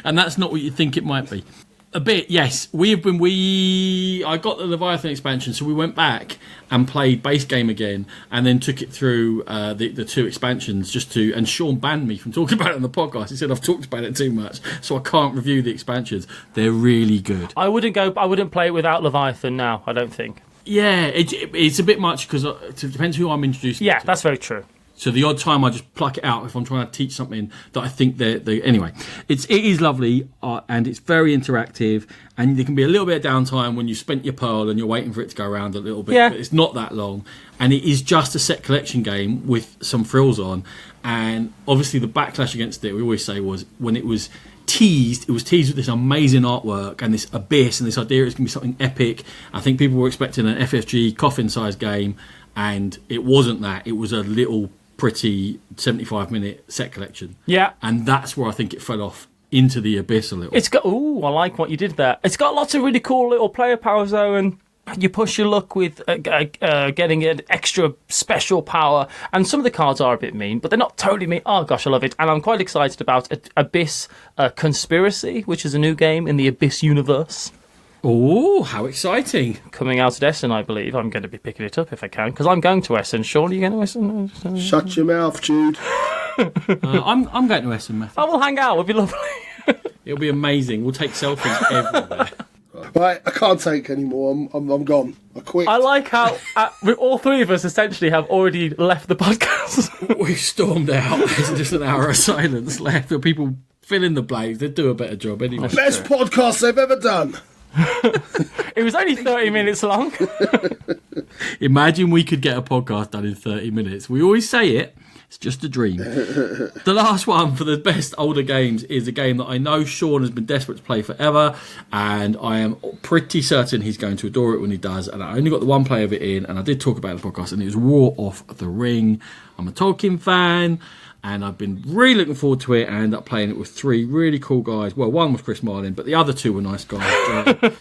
And that's not what you think it might be. A bit, yes. I got the Leviathan expansion, so we went back and played base game again, and then took it through the 2 expansions and Sean banned me from talking about it on the podcast. He said I've talked about it too much, so I can't review the expansions. They're really good. I wouldn't play it without Leviathan now, I don't think. Yeah, it's a bit much because it depends who I'm introducing. Yeah, to. that's very true. So the odd time I just pluck it out if I'm trying to teach something that I think they anyway. It is lovely and it's very interactive, and there can be a little bit of downtime when you spent your pearl and you're waiting for it to go around a little bit. Yeah. But it's not that long, and it is just a set collection game with some frills on. And obviously the backlash against it, we always say, was when it was teased with this amazing artwork and this abyss and this idea it's going to be something epic. I think people were expecting an FFG coffin-sized game, and it wasn't that. It was a little pretty 75-minute set collection. Yeah. And that's where I think it fell off into the abyss a little. It's got, I like what you did there. It's got lots of really cool little player powers though, and you push your luck with getting an extra special power, and some of the cards are a bit mean, but they're not totally mean. Oh gosh, I love it. And I'm quite excited about Abyss Conspiracy, which is a new game in the Abyss universe. Oh, how exciting. Coming out at Essen, I believe. I'm going to be picking it up if I can, because I'm going to Essen. Sean, are you going to Essen? Shut your mouth, Jude. I'm going to Essen, Matthew. I will hang out. It'll be lovely. It'll be amazing. We'll take selfies everywhere. Right, I can't take any more. I'm gone. I quit. I like how all 3 of us essentially have already left the podcast. We've stormed out. There's just an hour of silence left for people fill in the blanks. They do a better job anyway. Best podcast they've ever done. It was only 30 minutes long. Imagine we could get a podcast done in 30 minutes. We always say it. It's just a dream. The last one for the best older games is a game that I know Sean has been desperate to play forever, and I am pretty certain he's going to adore it when he does. And I only got the one play of it in, and I did talk about it in the podcast, and it was War of the Ring. I'm a Tolkien fan, and I've been really looking forward to it. I ended up playing it with 3 really cool guys. Well, one was Chris Marlin, but the other 2 were nice guys.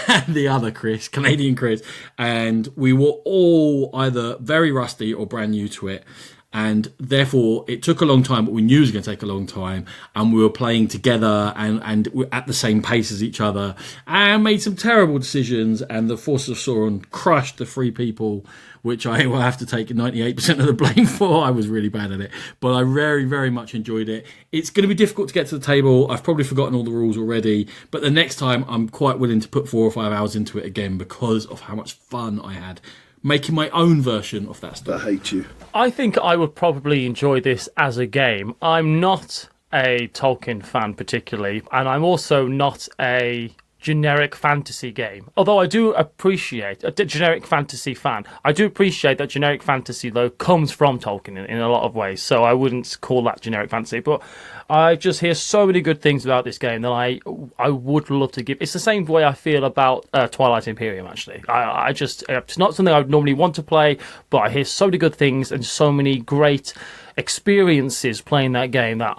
And the other Chris, Canadian Chris. And we were all either very rusty or brand new to it. And therefore, it took a long time, but we knew it was going to take a long time. And we were playing together and we're at the same pace as each other, and made some terrible decisions. And the Forces of Sauron crushed the 3 people, which I will have to take 98% of the blame for. I was really bad at it, but I very, very much enjoyed it. It's going to be difficult to get to the table. I've probably forgotten all the rules already, but the next time I'm quite willing to put 4 or 5 hours into it again because of how much fun I had making my own version of that stuff. I hate you. I think I would probably enjoy this as a game. I'm not a Tolkien fan particularly, and I'm also not a generic fantasy game. Although I do appreciate a generic fantasy fan. I do appreciate that generic fantasy, though, comes from Tolkien in a lot of ways. So I wouldn't call that generic fantasy. But I just hear so many good things about this game that I would love to give. It's the same way I feel about Twilight Imperium, actually. I just, it's not something I would normally want to play, but I hear so many good things and so many great experiences playing that game that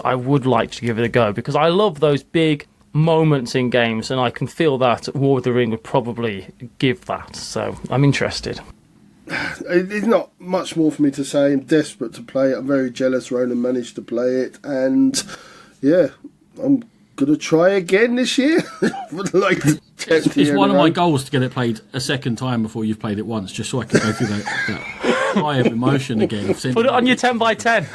I would like to give it a go, because I love those big moments in games, and I can feel that War of the Ring would probably give that. So I'm interested. It's not much more for me to say. I'm desperate to play it. I'm very jealous Ronan managed to play it, and yeah, I'm gonna try again this year. It's one of my goals to get it played a second time before you've played it once, just so I can go through that high of emotion again. Put it on your 10x10.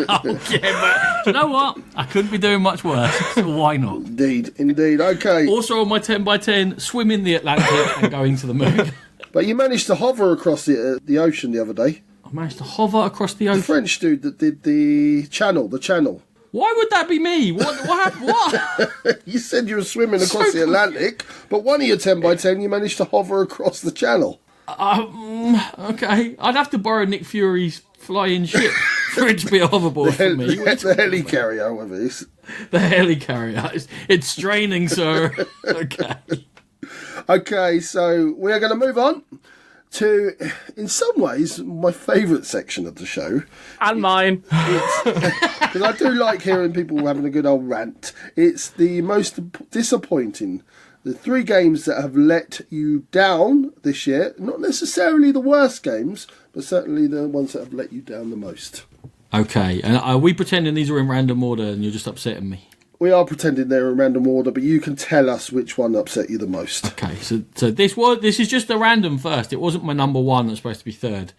Oh, yeah, but you know what? I couldn't be doing much worse, so why not? Indeed. Okay. Also on my 10x10, swim in the Atlantic and going to the moon. But you managed to hover across the ocean the other day. I managed to hover across the ocean. The French dude that did the channel. Why would that be me? What happened? What? You said you were swimming across the Atlantic, but one of your 10x10 you managed to hover across the channel. Okay. I'd have to borrow Nick Fury's flying ship for it to be a hoverboard for me. The helicarrier with this. The helicarrier. It's straining, sir. Okay. Okay, so we are going to move on to, in some ways, my favourite section of the show. And mine. Because I do like hearing people having a good old rant. It's the most disappointing. The 3 games that have let you down this year. Not necessarily the worst games, but certainly the ones that have let you down the most. Okay, and are we pretending these are in random order and you're just upsetting me? We are pretending they're in random order, but you can tell us which one upset you the most. Okay, so this is just a random first. It wasn't my number one that's supposed to be third.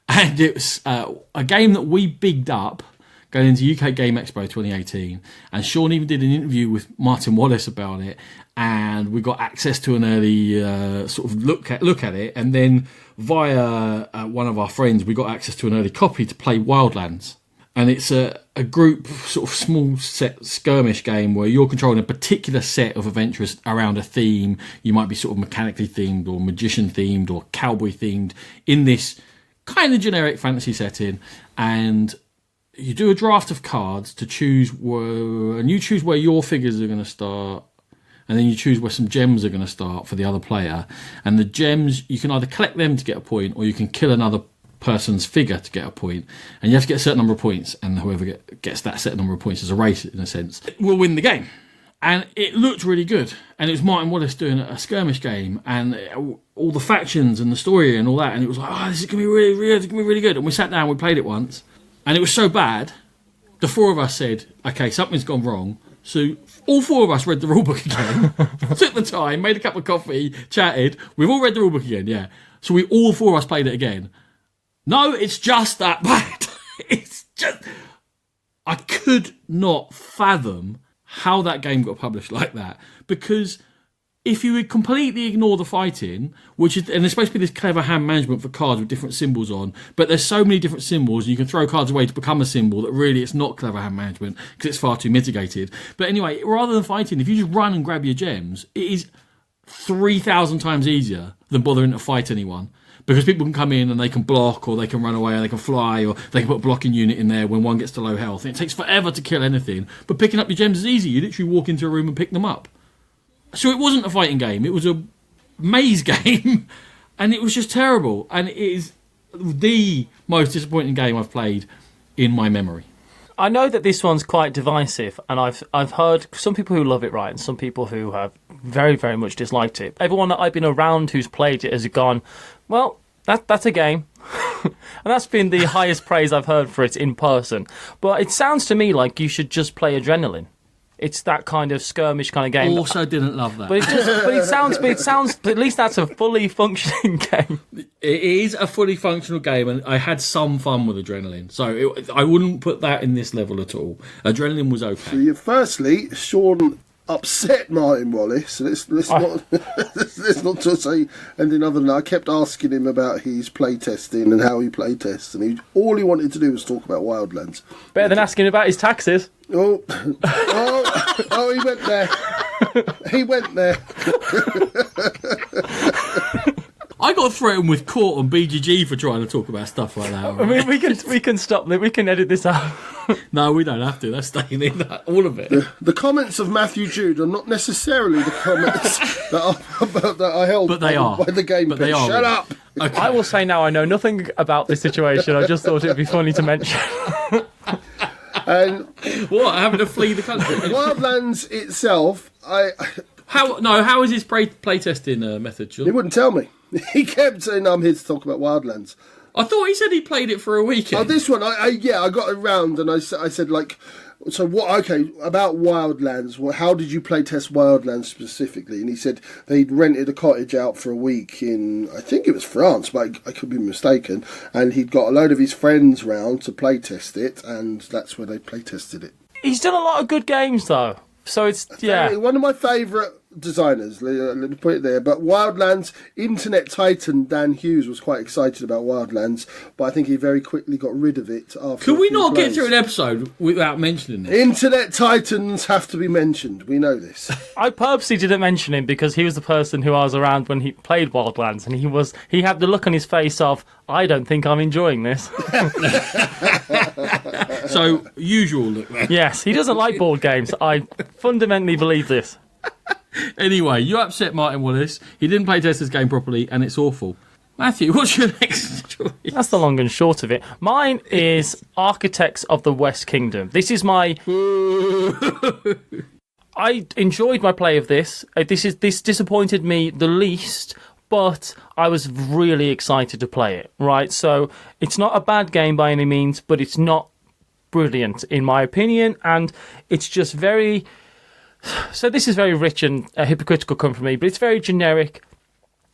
And it was a game that we bigged up going into UK Game Expo 2018. And Sean even did an interview with Martin Wallace about it. And we got access to an early sort of look at it. And then via one of our friends, we got access to an early copy to play Wildlands. And it's a group sort of small set skirmish game where you're controlling a particular set of adventurers around a theme. You might be sort of mechanically themed or magician themed or cowboy themed in this kind of generic fantasy setting. And you do a draft of cards to choose and you choose where your figures are going to start. And then you choose where some gems are going to start for the other player. And the gems, you can either collect them to get a point or you can kill another person's figure to get a point. And you have to get a certain number of points. And whoever gets that set number of points as a race, in a sense, will win the game. And it looked really good. And it was Martin Wallace doing a skirmish game. And all the factions and the story and all that. And it was like, oh, this is going to be really good. And we sat down, we played it once. And it was so bad, the four of us said, okay, something's gone wrong. So all four of us read the rulebook again, took the time, made a cup of coffee, chatted. We've all read the rulebook again, yeah. So we all four of us played it again. No, it's just that bad. It's just... I could not fathom how that game got published like that. Because if you would completely ignore the fighting, and there's supposed to be this clever hand management for cards with different symbols on, but there's so many different symbols, you can throw cards away to become a symbol that really it's not clever hand management because it's far too mitigated. But anyway, rather than fighting, if you just run and grab your gems, it is 3,000 times easier than bothering to fight anyone. Because people can come in and they can block, or they can run away, or they can fly, or they can put a blocking unit in there when one gets to low health. And it takes forever to kill anything, but picking up your gems is easy. You literally walk into a room and pick them up. So it wasn't a fighting game, it was a maze game, and it was just terrible. And it is the most disappointing game I've played in my memory. I know that this one's quite divisive, and I've heard some people who love it, right, and some people who have very, very much disliked it. Everyone that I've been around who's played it has gone, well, that's a game. And that's been the highest praise I've heard for it in person. But it sounds to me like you should just play Adrenaline. It's that kind of skirmish kind of game. Also didn't love that. But it sounds, but at least that's a fully functioning game. It is a fully functional game, and I had some fun with Adrenaline. So I wouldn't put that in this level at all. Adrenaline was okay. So firstly, Sean upset Martin Wallace. So let's not let's not just say anything other than that. I kept asking him about his playtesting and how he playtests, and all he wanted to do was talk about Wildlands. Better than asking about his taxes. Oh, he went there. He went there. I got threatened with court on BGG for trying to talk about stuff like that. Right? I mean, we can stop. We can edit this out. No, we don't have to. That's staying in. All of it. The comments of Matthew Jude are not necessarily the comments that I held. But they are. By the game. But they are. Shut up. Okay. I will say now I know nothing about this situation. I just thought it would be funny to mention. And what? Having to flee the country? Wildlands itself, How is his playtesting method, Sean? He wouldn't tell me. He kept saying, I'm here to talk about Wildlands. I thought he said he played it for a weekend. Oh, this one, I got around and I said, like, so what, okay, about Wildlands, how did you play test Wildlands specifically? And he said they'd rented a cottage out for a week in, I think it was France, but I could be mistaken, and he'd got a load of his friends round to play test it, and that's where they play tested it. He's done a lot of good games, though. So it's, yeah. One of my favourite designers, let me put it there, but Wildlands, Internet Titan Dan Hughes was quite excited about Wildlands, but I think he very quickly got rid of it after. Could we not get through an episode without mentioning this? Internet Titans have to be mentioned, we know this. I purposely didn't mention him because he was the person who I was around when he played Wildlands, and he had the look on his face of, I don't think I'm enjoying this. So, usual look there. Yes, he doesn't like board games. I fundamentally believe this. Anyway, you upset Martin Wallace. He didn't play test this game properly, and it's awful. Matthew, what's your next choice? That's the long and short of it. Mine is Architects of the West Kingdom. This is my... I enjoyed my play of this. This disappointed me the least, but I was really excited to play it, right? So it's not a bad game by any means, but it's not brilliant, in my opinion, and it's just very... So this is very rich and hypocritical come from me, but it's very generic,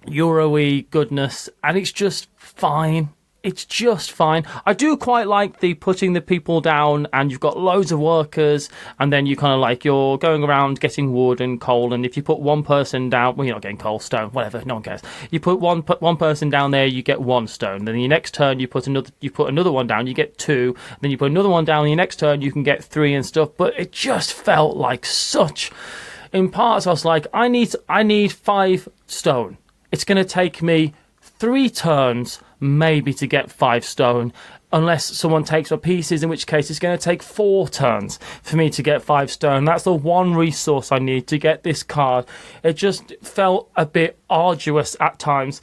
Euro-y goodness, and it's just fine. It's just fine. I do quite like the putting the people down and you've got loads of workers and then you kind of like you're going around getting wood and coal, and if you put one person down, well, you're not getting coal, stone, whatever, no one cares. You put one person down there, you get 1 stone. Then your next turn you put another one down, you get 2. Then you put another one down, and your next turn you can get 3 and stuff. But it just felt like such... In parts I was like, I need 5 stone. It's going to take me 3 turns maybe to get 5 stone, unless someone takes my pieces, in which case it's going to take 4 turns for me to get 5 stone. That's the one resource I need to get this card. It just felt a bit arduous at times.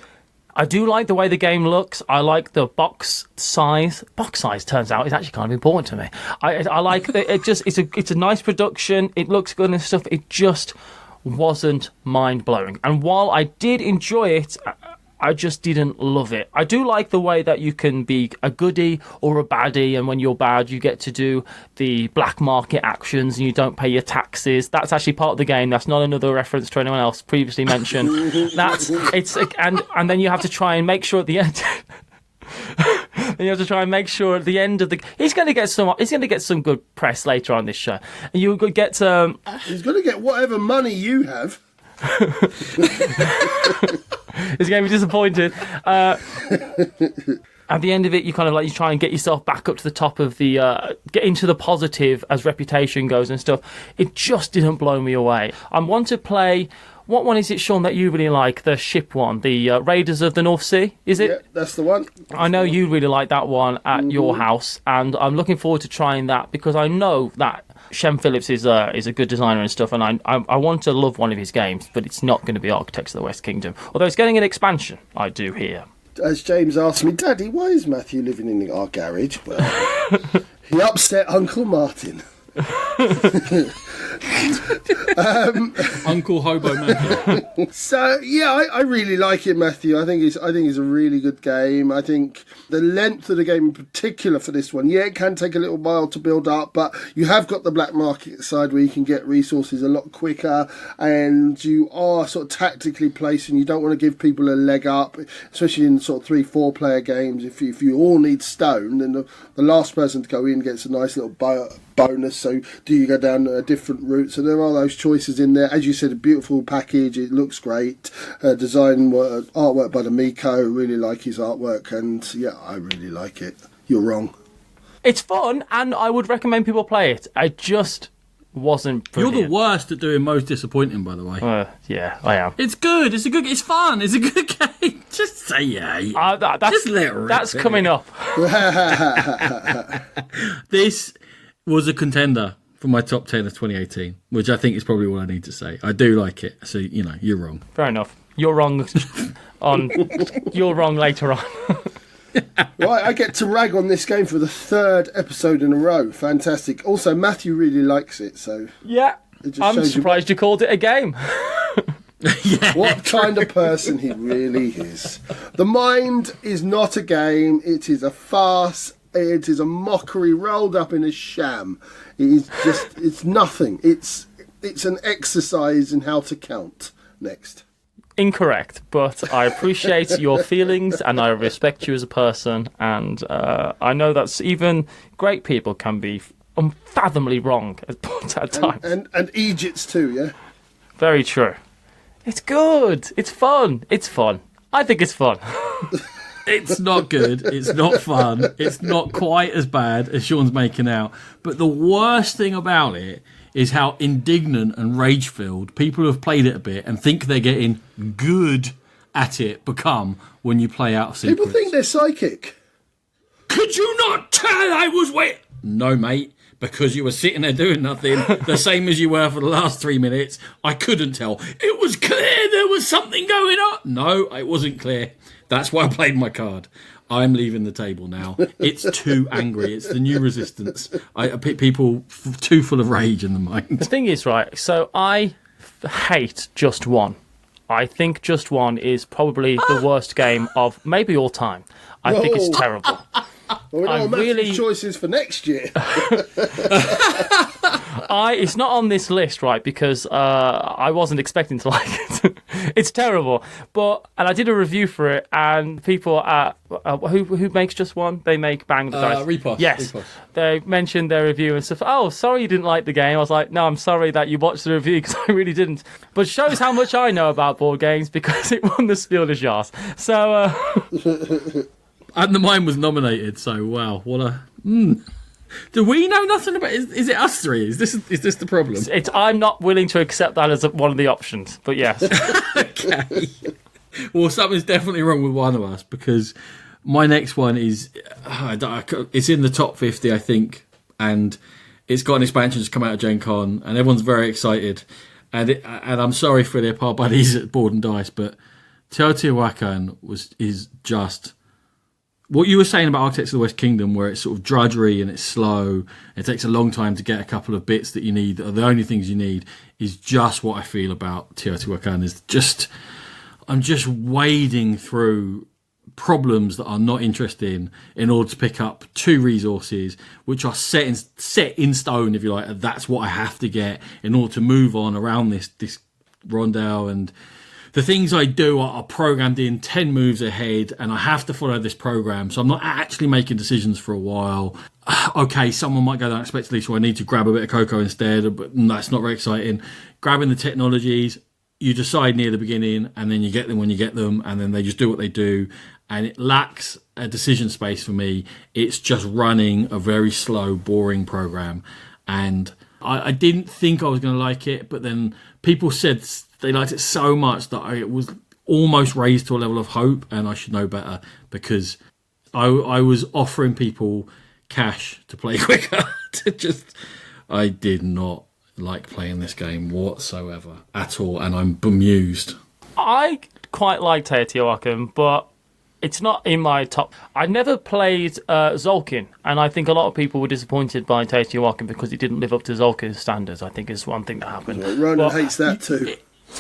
I do like the way the game looks. I like the box size. Box size, turns out, is actually kind of important to me. I like that. It's a nice production. It looks good and stuff. It just wasn't mind-blowing. And while I did enjoy it, I just didn't love it. I do like the way that you can be a goodie or a baddie, and when you're bad, you get to do the black market actions and you don't pay your taxes. That's actually part of the game. That's not another reference to anyone else previously mentioned. And then you have to try and make sure at the end. And you have to try and make sure at the end of the... He's going to get some good press later on this show. And you could get... He's going to get whatever money you have. He's going to be disappointed. At the end of it, you kind of like you try and get yourself back up to the top of the... get into the positive as reputation goes and stuff. It just didn't blow me away. I want to play... What one is it, Sean, that you really like? The ship one, the Raiders of the North Sea, is it? Yeah, that's the one. I know you really like that one at your house, and I'm looking forward to trying that because I know that Shem Phillips is a good designer and stuff, and I want to love one of his games, but it's not going to be Architects of the West Kingdom. Although it's getting an expansion, I do hear. As James asked me, Daddy, why is Matthew living in our garage? Well, he upset Uncle Martin. Uncle Hobo Matthew. So yeah, I really like it, Matthew. I think it's a really good game. I think the length of the game in particular for this one, yeah, it can take a little while to build up, but you have got the black market side where you can get resources a lot quicker, and you are sort of tactically placing. You don't want to give people a leg up, especially in sort of 3-4 player games. If you all need stone, then the last person to go in gets a nice little bonus. So do you go down a different route? So there are those choices in there. As you said, a beautiful package. It looks great. Design artwork by the Miko. Really like his artwork, and yeah, I really like it. You're wrong. It's fun, and I would recommend people play it. I just wasn't brilliant. You're the worst at doing most disappointing, by the way. Yeah, I am. It's good. It's fun. It's a good game. Just say yeah. Just let it rip. That's coming up. This was a contender for my top 10 of 2018, which I think is probably all I need to say. I do like it, so you're wrong. Fair enough. You're wrong. You're wrong later on. Right, I get to rag on this game for the 3rd episode in a row. Fantastic. Also, Matthew really likes it, so yeah. I'm surprised you called it a game. Yeah. What kind of person he really is. The Mind is not a game. It is a farce. It is a mockery rolled up in a sham. It is just, it's nothing. It's an exercise in how to count. Next. Incorrect, but I appreciate your feelings and I respect you as a person, and I know that even great people can be unfathomably wrong at times. And Egypt's too, yeah? Very true. It's good. It's fun. It's fun. I think it's fun. It's not good. It's not fun. It's not quite as bad as Sean's making out. But the worst thing about it is how indignant and rage-filled people who have played it a bit and think they're getting good at it become when you play out of secrets. People think they're psychic. Could you not tell I was waiting? No, mate. Because you were sitting there doing nothing, the same as you were for the last 3 minutes. I couldn't tell. It was clear there was something going on. No, it wasn't clear. That's why I played my card. I'm leaving the table now. It's too angry. It's the new resistance. People too full of rage in the mind. The thing is, right, so I hate Just One. I think Just One is probably the worst game of maybe all time. I think it's terrible. Well, we know what Matthew's really choice is for next year. It's not on this list, right? Because I wasn't expecting to like it. It's terrible, and I did a review for it, and people at who makes Just One, they make Bang the Dice. Repost. Yes, Repost. They mentioned their review and stuff. Oh, sorry you didn't like the game. I was like, no, I'm sorry that you watched the review because I really didn't. But it shows how much I know about board games because it won the Spiel des Jahres. So. And the mine was nominated, so wow, what a. Do we know nothing about? Is it us three? Is this the problem? I'm not willing to accept that as one of the options, but yes. Okay. Well, something's definitely wrong with one of us because my next one is it's in the top 50, I think, and it's got an expansion that's come out of Gen Con, and everyone's very excited. And I'm sorry for their par buddies at Board and Dice, but Teotihuacan is just. What you were saying about Architects of the West Kingdom, where it's sort of drudgery and it's slow, it takes a long time to get a couple of bits that you need, or the only things you need, is just what I feel about Teotihuacan. I'm just wading through problems that are not interesting in order to pick up 2 resources, which are set in stone, if you like. And that's what I have to get in order to move on around this rondel, and the things I do are programmed in 10 moves ahead, and I have to follow this program. So I'm not actually making decisions for a while. Okay, someone might go down unexpectedly, so I need to grab a bit of cocoa instead, but that's not very exciting. Grabbing the technologies, you decide near the beginning, and then you get them when you get them, and then they just do what they do. And it lacks a decision space for me. It's just running a very slow, boring program. And I didn't think I was going to like it, but then people said they liked it so much that it was almost raised to a level of hope, and I should know better because I was offering people cash to play quicker. I did not like playing this game whatsoever at all, and I'm bemused. I quite like Teotihuacan, but it's not in my top. I never played Zolkin, and I think a lot of people were disappointed by Teotihuacan because it didn't live up to Zolkin's standards. I think is one thing that happened. Well, Ronan hates that too.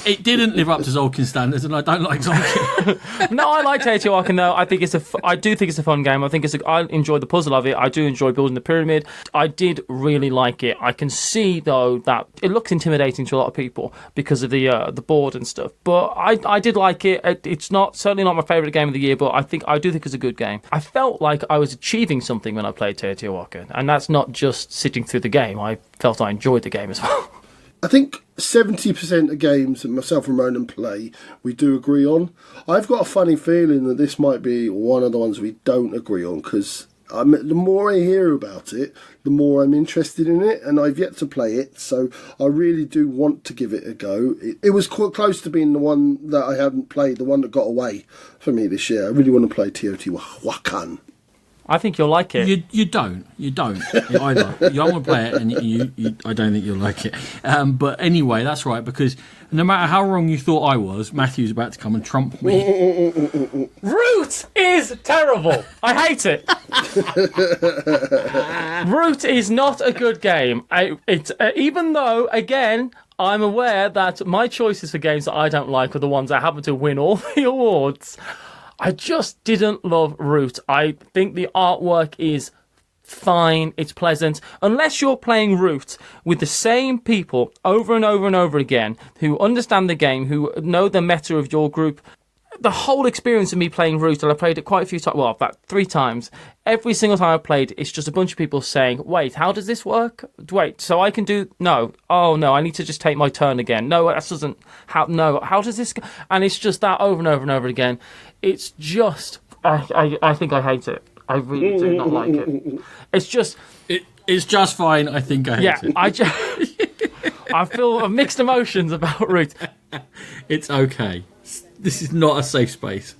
It didn't live up to Zolkin's standards, and I don't like Zolkin. No, I like Teotihuacan though. I do think it's a fun game. I enjoy the puzzle of it. I do enjoy building the pyramid. I did really like it. I can see though that it looks intimidating to a lot of people because of the board and stuff. But I did like it. It's certainly not my favourite game of the year, but I do think it's a good game. I felt like I was achieving something when I played Teotihuacan, and that's not just sitting through the game. I felt I enjoyed the game as well. I think 70% of games that myself and Ronan play, we do agree on. I've got a funny feeling that this might be one of the ones we don't agree on, because the more I hear about it, the more I'm interested in it, and I've yet to play it, so I really do want to give it a go. It was quite close to being the one that I haven't played, the one that got away for me this year. I really want to play Teotihuacan. I think you'll like it. You don't either. You don't want to play it, and I don't think you'll like it. But anyway, that's right, because no matter how wrong you thought I was, Matthew's about to come and trump me. Root is terrible. I hate it. Root is not a good game. Even though, again, I'm aware that my choices for games that I don't like are the ones that happen to win all the awards. I just didn't love Root. I think the artwork is fine, it's pleasant. Unless you're playing Root with the same people over and over and over again, who understand the game, who know the meta of your group. The whole experience of me playing Root, and I played it quite a few times, well, about 3 times. Every single time I played, it's just a bunch of people saying, wait, how does this work? Wait, so I can do... No. Oh, no, I need to just take my turn again. No, that doesn't... how does this... And it's just that over and over and over again. It's just... I think I hate it. I really do not like it. It's just... It's just fine. I think I hate it. I feel mixed emotions about Root. It's okay. This is not a safe space.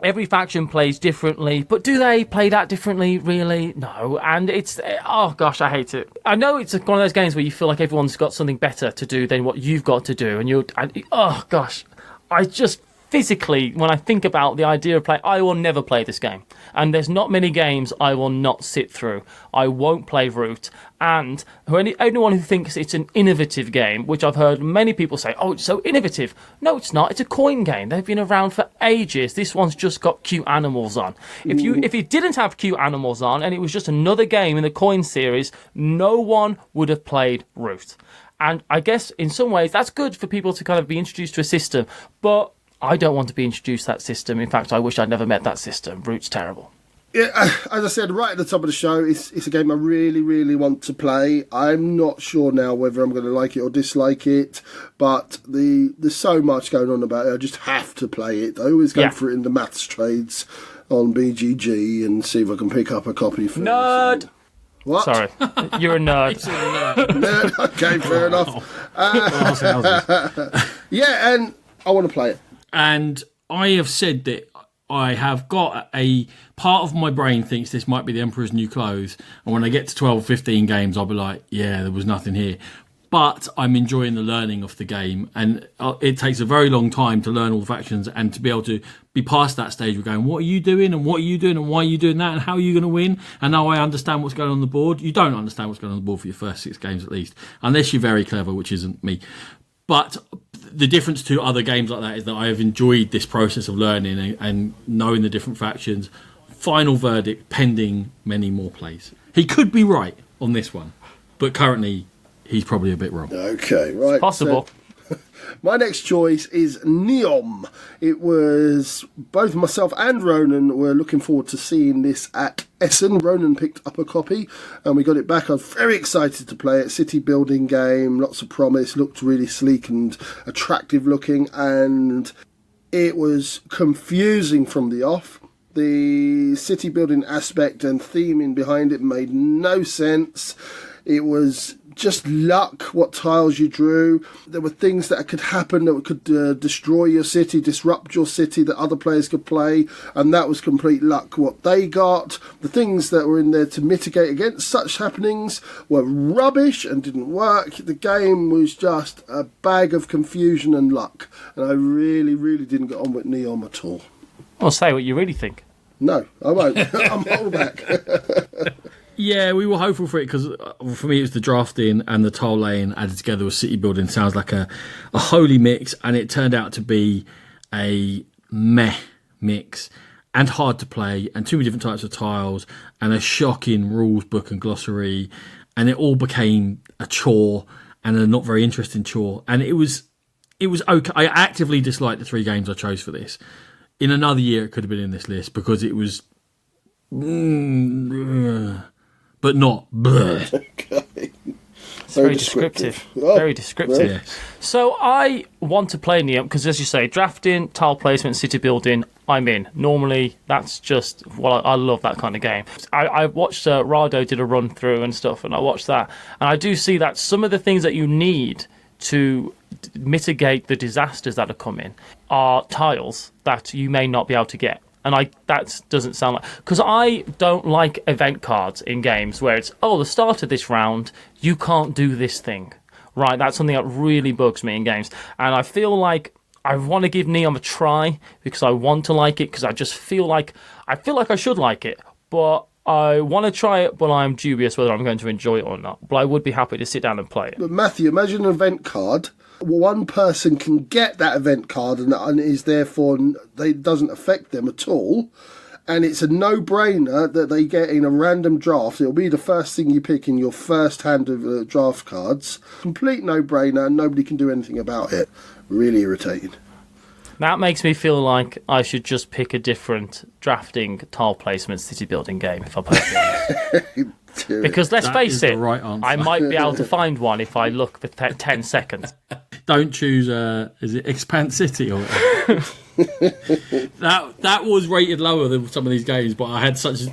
Every faction plays differently, but do they play that differently, really? No, and it's... Oh, gosh, I hate it. I know it's one of those games where you feel like everyone's got something better to do than what you've got to do, and oh, gosh, I just physically, when I think about the idea of play, I will never play this game. And there's not many games I will not sit through. I won't play Root. And anyone who thinks it's an innovative game, which I've heard many people say, oh, it's so innovative. No, it's not. It's a coin game. They've been around for ages. This one's just got cute animals on. If it didn't have cute animals on and it was just another game in the coin series, no one would have played Root. And I guess in some ways that's good for people to kind of be introduced to a system. But I don't want to be introduced to that system. In fact, I wish I'd never met that system. Root's terrible. Yeah, as I said right at the top of the show, it's a game I really, really want to play. I'm not sure now whether I'm going to like it or dislike it, but there's so much going on about it. I just have to play it. I always go for it in the maths trades on BGG and see if I can pick up a copy for Nerd! What? Sorry, you're a nerd. Nerd. Okay, fair enough. Yeah, and I want to play it. And I have said that I have got a part of my brain thinks this might be the Emperor's New Clothes. And when I get to 12, 15 games, I'll be like, yeah, there was nothing here. But I'm enjoying the learning of the game. And it takes a very long time to learn all the factions and to be able to be past that stage of going, what are you doing? And what are you doing? And why are you doing that? And how are you going to win? And now I understand what's going on the board. You don't understand what's going on the board for your first 6 games at least. Unless you're very clever, which isn't me. But the difference to other games like that is that I have enjoyed this process of learning and knowing the different factions. Final verdict, pending many more plays. He could be right on this one, but currently he's probably a bit wrong. Okay, right. It's possible. So, my next choice is Neom. It was both myself and Ronan were looking forward to seeing this at Essen. Ronan picked up a copy and we got it back. I was very excited to play it. City building game, lots of promise, looked really sleek and attractive looking, and it was confusing from the off. The city building aspect and theming behind it made no sense. It was just luck what tiles you drew. There were things that could happen that could destroy your city, disrupt your city that other players could play, and that was complete luck what they got. The things that were in there to mitigate against such happenings were rubbish and didn't work. The game was just a bag of confusion and luck, and I really, really didn't get on with Neom at all. Well, say what you really think. No, I won't. I'm holding back. Yeah, we were hopeful for it because for me it was the drafting and the tile laying added together with city building. Sounds like a holy mix, and it turned out to be a meh mix and hard to play and too many different types of tiles and a shocking rules book and glossary, and it all became a chore and a not very interesting chore. And it was okay. I actively disliked the 3 games I chose for this. In another year, it could have been in this list because it was. But not. Okay. It's very descriptive. Oh, very descriptive. Yes. So I want to play Neom because, as you say, drafting, tile placement, city building, I'm in. Normally, that's just, well, I love that kind of game. I watched Rado did a run through and stuff, and I watched that. And I do see that some of the things that you need to mitigate the disasters that are coming are tiles that you may not be able to get. And that doesn't sound like... Because I don't like event cards in games where it's, the start of this round, you can't do this thing. Right, that's something that really bugs me in games. And I feel like I want to give Neom a try because I want to like it, because I just feel like... I should like it, but I want to try it, but I'm dubious whether I'm going to enjoy it or not. But I would be happy to sit down and play it. But Matthew, imagine an event card. One person can get that event card and is therefore it doesn't affect them at all, and it's a no-brainer that they get in a random draft. It'll be the first thing you pick in your first hand of draft cards. Complete no-brainer, and nobody can do anything about it. Really irritating. That makes me feel like I should just pick a different drafting, tile placement, city building game if I play it. Because let's face it, right I might be able to find one if I look for 10 seconds. Don't choose, is it Expanse City? Or that was rated lower than some of these games, but I had such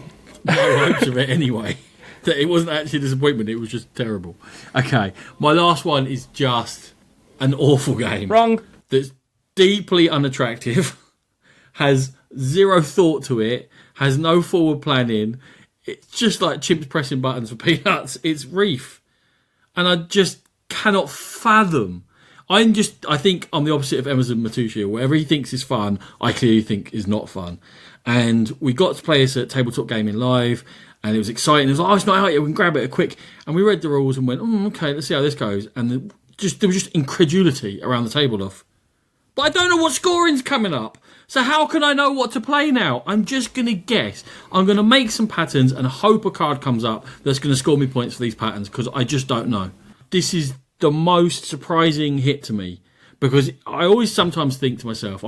low hopes of it anyway that it wasn't actually a disappointment, it was just terrible. Okay, my last one is just an awful game. Wrong. That's deeply unattractive, has zero thought to it, has no forward planning. It's just like chimps pressing buttons for peanuts. It's Reef. And I just cannot fathom. I think I'm the opposite of Emerson Matucci. Whatever he thinks is fun, I clearly think is not fun. And we got to play this at Tabletop Gaming Live, and it was exciting. It was like, oh, it's not out yet, we can grab it quick. And we read the rules and went, okay, let's see how this goes. And there was just incredulity around the table of, but I don't know what scoring's coming up. So how can I know what to play now? I'm just going to guess. I'm going to make some patterns and hope a card comes up that's going to score me points for these patterns, because I just don't know. This is the most surprising hit to me, because I always sometimes think to myself,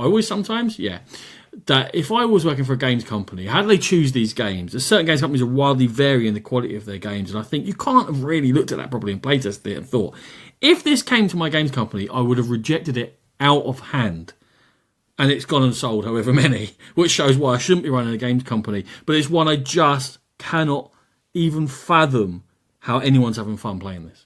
that if I was working for a games company, how do they choose these games? There's certain games companies are wildly varying the quality of their games, and I think you can't have really looked at that properly and playtested it and thought, if this came to my games company, I would have rejected it out of hand. And it's gone and sold however many, which shows why I shouldn't be running a games company. But it's one I just cannot even fathom how anyone's having fun playing this.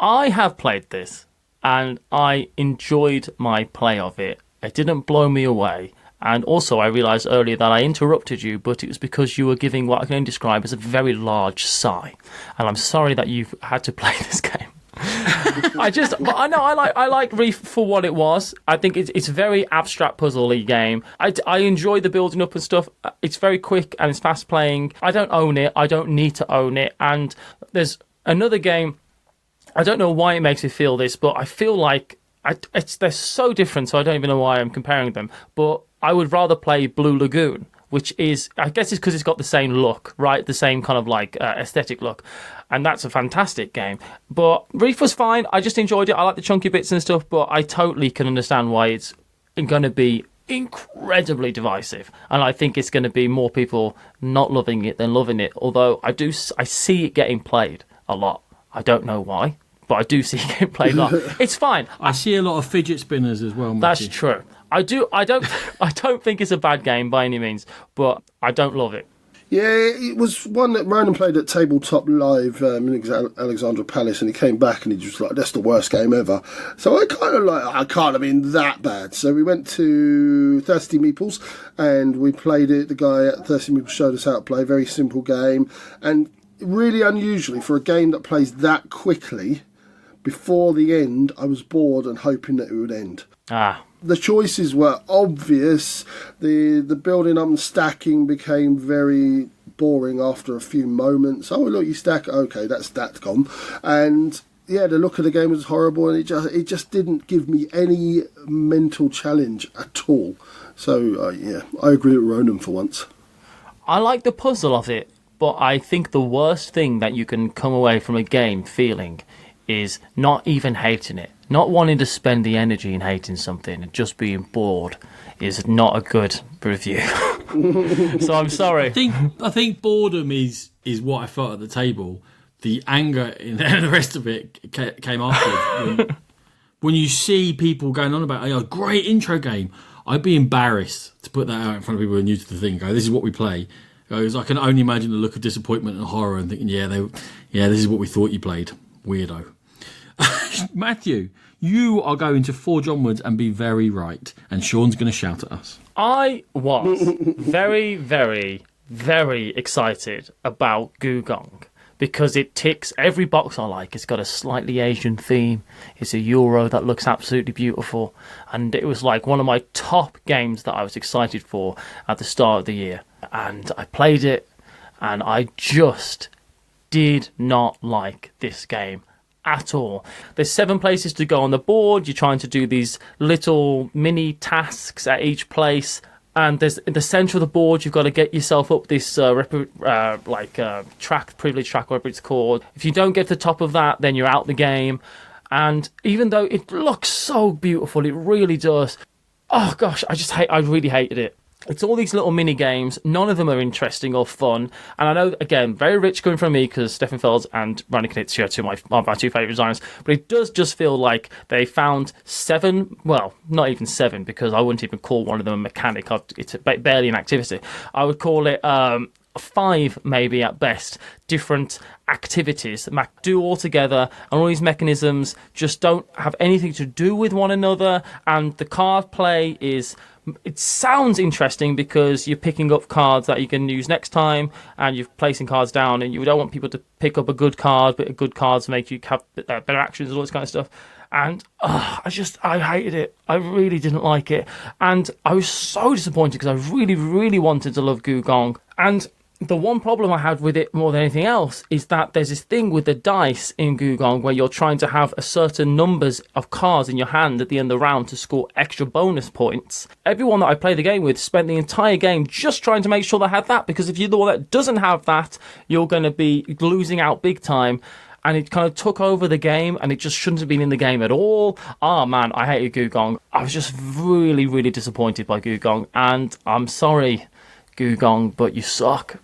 I have played this, and I enjoyed my play of it. It didn't blow me away. And also, I realised earlier that I interrupted you, but it was because you were giving what I can only describe as a very large sigh. And I'm sorry that you've had to play this game. I like Reef for what it was. I think it's a very abstract puzzle-y game. I enjoy the building up and stuff. It's very quick and it's fast playing. I don't own it. I don't need to own it. And there's another game. I don't know why it makes me feel this, but I feel like they're so different, so I don't even know why I'm comparing them. But I would rather play Blue Lagoon, which is, I guess it's because it's got the same look, right? The same kind of like aesthetic look. And that's a fantastic game. But Reef was fine. I just enjoyed it. I like the chunky bits and stuff, but I totally can understand why it's going to be incredibly divisive. And I think it's going to be more people not loving it than loving it. Although I see it getting played a lot. I don't know why, but I do see it getting played a lot. It's fine. I see a lot of fidget spinners as well, Matthew. That's true. I don't think it's a bad game by any means, but I don't love it. Yeah, it was one that Ronan played at Tabletop Live in Alexandra Palace, and he came back and he just like, that's the worst game ever. So I can't have been that bad. So we went to Thirsty Meeples and we played it. The guy at Thirsty Meeples showed us how to play. Very simple game, and really unusually for a game that plays that quickly. Before the end, I was bored and hoping that it would end. The choices were obvious. The building up and stacking became very boring after a few moments. Oh, look, you stack. Okay, that's gone. And yeah, the look of the game was horrible, and it just didn't give me any mental challenge at all. So yeah, I agree with Ronan for once. I like the puzzle of it, but I think the worst thing that you can come away from a game feeling is not even hating it. Not wanting to spend the energy in hating something and just being bored is not a good review. So I'm sorry. I think boredom is what I felt at the table. The anger and the rest of it came after. When you see people going on about a great intro game, I'd be embarrassed to put that out in front of people who are new to the thing. Go, this is what we play. Goes, I can only imagine the look of disappointment and horror and thinking, this is what we thought you played. Weirdo. Matthew, you are going to forge onwards and be very right, and Sean's going to shout at us. I was very, very, very excited about Gugong because it ticks every box I like. It's got a slightly Asian theme. It's a Euro that looks absolutely beautiful, and it was like one of my top games that I was excited for at the start of the year. And I played it, and I just did not like this game at all. There's 7 places to go on the board. You're trying to do these little mini tasks at each place, and there's in the center of the board you've got to get yourself up this track, privilege track, whatever it's called. If you don't get to the top of that, then you're out the game. And even though it looks so beautiful, it really does. Oh gosh, I really hated it. It's all these little mini games. None of them are interesting or fun. And I know, again, very rich coming from me because Stefan Feld and Randy Knizia are my two favourite designers. But it does just feel like they found 7, well, not even 7, because I wouldn't even call one of them a mechanic. It's barely an activity. I would call it 5, maybe at best, different activities that do all together, and all these mechanisms just don't have anything to do with one another. And the card play it sounds interesting because you're picking up cards that you can use next time, and you're placing cards down, and you don't want people to pick up a good card, but good cards make you have better actions and all this kind of stuff. And I hated it. I really didn't like it. And I was so disappointed because I really, really wanted to love Gugong. And the one problem I had with it more than anything else is that there's this thing with the dice in Gugong where you're trying to have a certain numbers of cards in your hand at the end of the round to score extra bonus points. Everyone that I played the game with spent the entire game just trying to make sure they had that, because if you're the one that doesn't have that, you're going to be losing out big time. And it kind of took over the game, and it just shouldn't have been in the game at all. Oh man, I hated Gugong. I was just really, really disappointed by Gugong, and I'm sorry, Gugong, but you suck.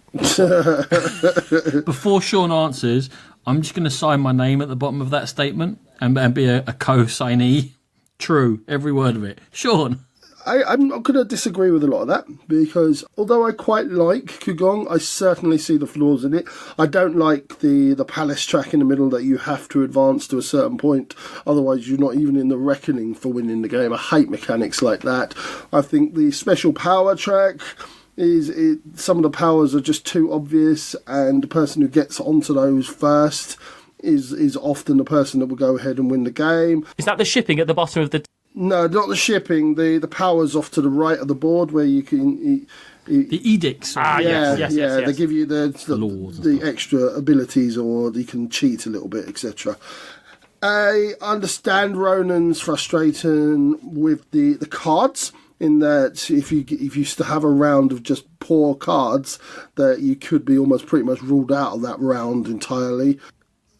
Before Sean answers, I'm just going to sign my name at the bottom of that statement and be a co-signee. True, every word of it. Sean. I'm not going to disagree with a lot of that, because although I quite like Gugong, I certainly see the flaws in it. I don't like the palace track in the middle that you have to advance to a certain point, otherwise you're not even in the reckoning for winning the game. I hate mechanics like that. I think the special power track some of the powers are just too obvious, and the person who gets onto those first is often the person that will go ahead and win the game. Is that the shipping at the bottom of the... No, not the shipping. The powers off to the right of the board where you can... The edicts. Yes. They give you the laws, the extra abilities, or you can cheat a little bit, etc. I understand Ronan's frustration with the cards, in that if you used to have a round of just poor cards, that you could be almost pretty much ruled out of that round entirely.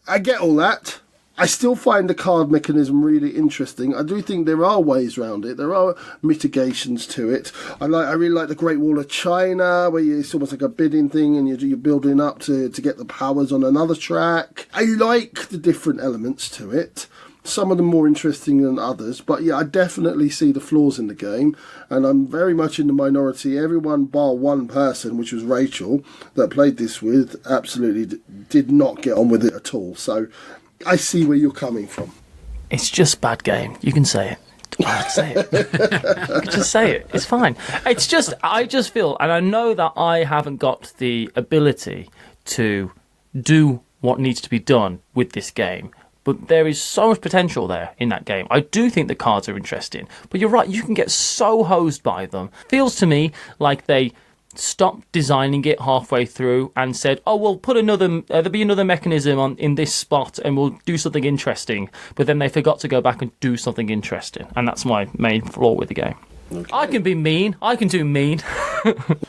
I get all that. I still find the card mechanism really interesting. I do think there are ways around it. There are mitigations to it. I really like the Great Wall of China, where it's almost like a bidding thing, and you're building up to get the powers on another track. I like the different elements to it. Some of them more interesting than others, but yeah, I definitely see the flaws in the game, and I'm very much in the minority. Everyone bar one person, which was Rachel, that played this with, absolutely did not get on with it at all. So I see where you're coming from. It's just bad game. You can say it. Say it. You can just say it. It's fine. It's just, I just feel, and I know that I haven't got the ability to do what needs to be done with this game, but there is so much potential there in that game. I do think the cards are interesting, but you're right, you can get so hosed by them. Feels to me like they stopped designing it halfway through and said, oh, we'll put there'll be another mechanism in this spot and we'll do something interesting. But then they forgot to go back and do something interesting. And that's my main flaw with the game. Okay. I can be mean. I can do mean.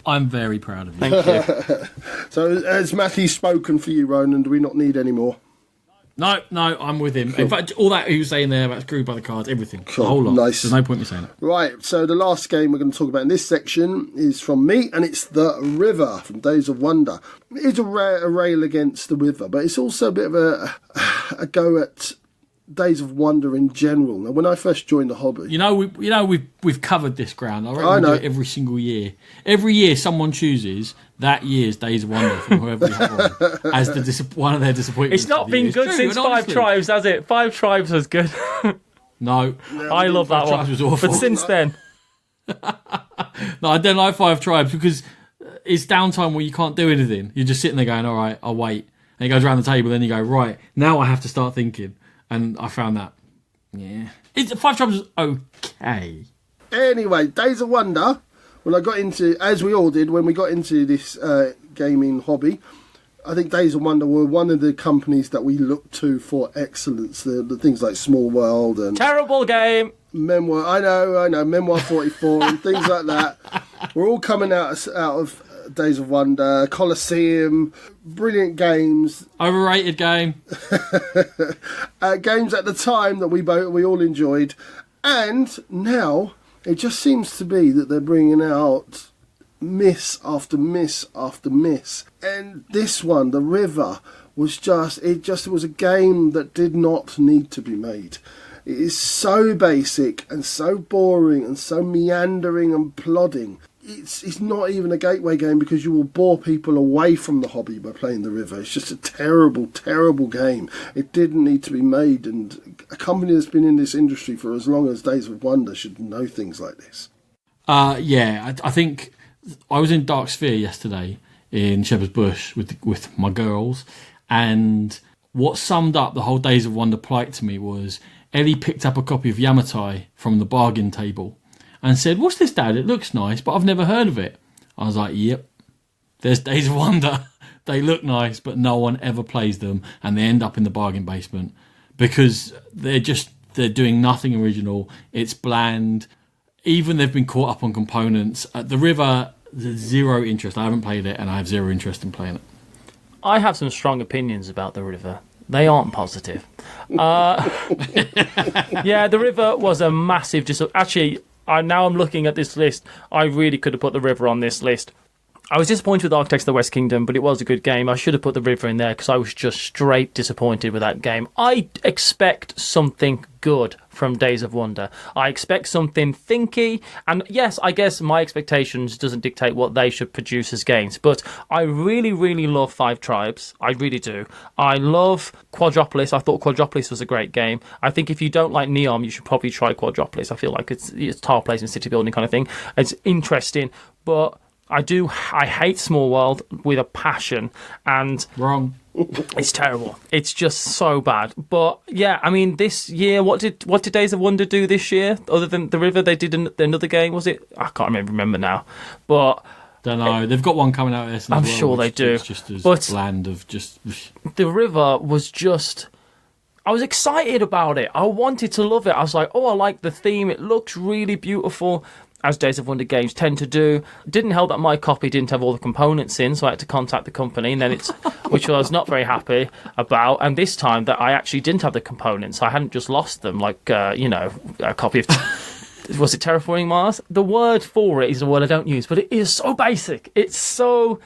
I'm very proud of you. Thank you. So has Matthew spoken for you, Ronan? Do we not need any more? No, I'm with him. In fact, all that he was saying there about screwed by the cards, everything. Cool. The whole lot. Nice. There's no point in me saying it. Right, so the last game we're going to talk about in this section is from me, and it's The River from Days of Wonder. It's a rail against The River, but it's also a bit of a go at Days of Wonder in general. Now, when I first joined the hobby, we've covered this ground. I know. We do it every single year. Every year, someone chooses that year's Days of Wonder from whoever we have on as one of their disappointments. It's not been good since Five Tribes, has it? Five Tribes was good. No, I love that one. Was awful. But since then, no, I don't like Five Tribes because it's downtime where you can't do anything. You're just sitting there going, "All right, I'll wait." And he goes around the table, then you go, "Right, now I have to start thinking." And I found that, Five Tribes was okay. Anyway, Days of Wonder, when I got into, as we all did, when we got into this gaming hobby, I think Days of Wonder were one of the companies that we looked to for excellence. The things like Small World and... Terrible game! Memoir, I know, Memoir 44 and things like that. We're all coming out of Days of Wonder, Colosseum, brilliant games. Overrated game. Games at the time that we all enjoyed. And now it just seems to be that they're bringing out miss after miss after miss. And this one, The River, was it was a game that did not need to be made. It is so basic and so boring and so meandering and plodding. It's not even a gateway game because you will bore people away from the hobby by playing The River. It's just a terrible, terrible game. It didn't need to be made, and a company that's been in this industry for as long as Days of Wonder should know things like this. I think I was in Dark Sphere yesterday in Shepherd's Bush with my girls, and what summed up the whole Days of Wonder plight to me was Ellie picked up a copy of Yamatai from the bargain table and said, "What's this, Dad? It looks nice, but I've never heard of it." I was like, "Yep, there's Days of Wonder. They look nice, but no one ever plays them, and they end up in the bargain basement because they're doing nothing original. It's bland. Even they've been caught up on components. At the River, there's zero interest. I haven't played it, and I have zero interest in playing it." I have some strong opinions about the River. They aren't positive. Yeah, the River was a massive... Actually, now I'm looking at this list. I really could have put the River on this list. I was disappointed with Architects of the West Kingdom, but it was a good game. I should have put the River in there because I was just straight disappointed with that game. I expect something good from Days of Wonder. I expect something thinky, and yes, I guess my expectations doesn't dictate what they should produce as games, but I really, really love Five Tribes. I really do. I love Quadropolis. I thought Quadropolis was a great game. I think if you don't like Neon, you should probably try Quadropolis. I feel like it's tile placement, city building kind of thing. It's interesting, but I hate Small World with a passion, and Wrong. it's terrible. It's just so bad. But yeah, I mean, this year, what did Days of Wonder do this year? Other than the River, they did another game. Was it? I can't remember now. But don't know. They've got one coming out this. I'm sure they do. It's just as bland of just. The River was just. I was excited about it. I wanted to love it. I was like, oh, I like the theme. It looks really beautiful, as Days of Wonder games tend to do. It didn't help that my copy didn't have all the components in, so I had to contact the company, and then which I was not very happy about. And this time that I actually didn't have the components, I hadn't just lost them, like a copy of was it Terraforming Mars? The word for it is a word I don't use, but it is so basic. It's so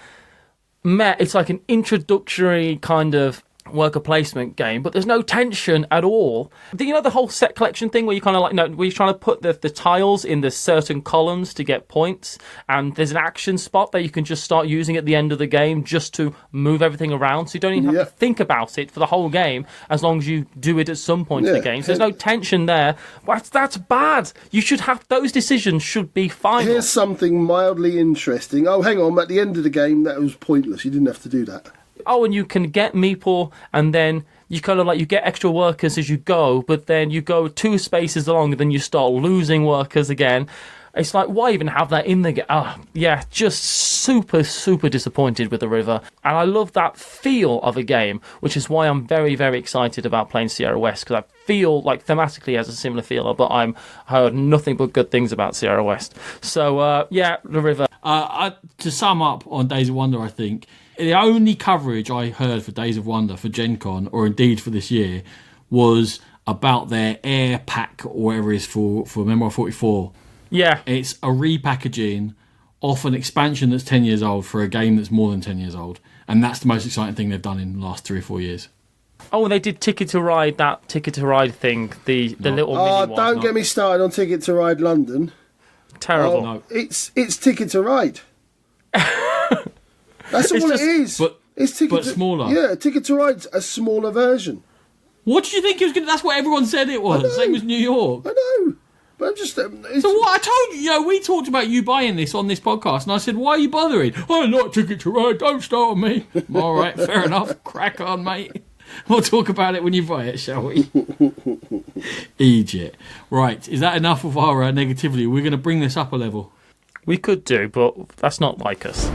it's like an introductory kind of worker placement game, but there's no tension at all. The whole set collection thing where you kind of where you're trying to put the tiles in the certain columns to get points, and there's an action spot that you can just start using at the end of the game just to move everything around, so you don't even have to think about it for the whole game as long as you do it at some point in the game. So there's no tension there. That's bad. You should have those decisions should be final. Here's something mildly interesting. Oh, hang on, at the end of the game that was pointless. You didn't have to do that. Oh, and you can get meeple, and then you kind of you get extra workers as you go, but then you go 2 spaces along, and then you start losing workers again. It's like, why even have that in the game? Just super, super disappointed with the River. And I love that feel of a game, which is why I'm very, very excited about playing Sierra West, because I feel like thematically has a similar feel, but I heard nothing but good things about Sierra West. So, the River. To sum up on Days of Wonder, I think the only coverage I heard for Days of Wonder for Gen Con, or indeed for this year, was about their air pack or whatever it is for Memoir 44. Yeah. It's a repackaging off an expansion that's 10 years old for a game that's more than 10 years old. And that's the most exciting thing they've done in the last 3 or 4 years. Oh, they did Ticket to Ride thing, the little mini one. Don't get me started on Ticket to Ride London. Terrible. No. It's Ticket to Ride. That's all it is. It's Ticket smaller. Yeah, Ticket to Ride's a smaller version. What did you think it was going to... That's what everyone said it was. Same as New York. I know. But I'm just... So what? I told you, we talked about you buying this on this podcast, and I said, why are you bothering? I like Ticket to Ride, don't start on me. All right, fair enough. Crack on, mate. We'll talk about it when you buy it, shall we? Egypt. Right, is that enough of our negativity? We're going to bring this up a level. We could do, but that's not like us.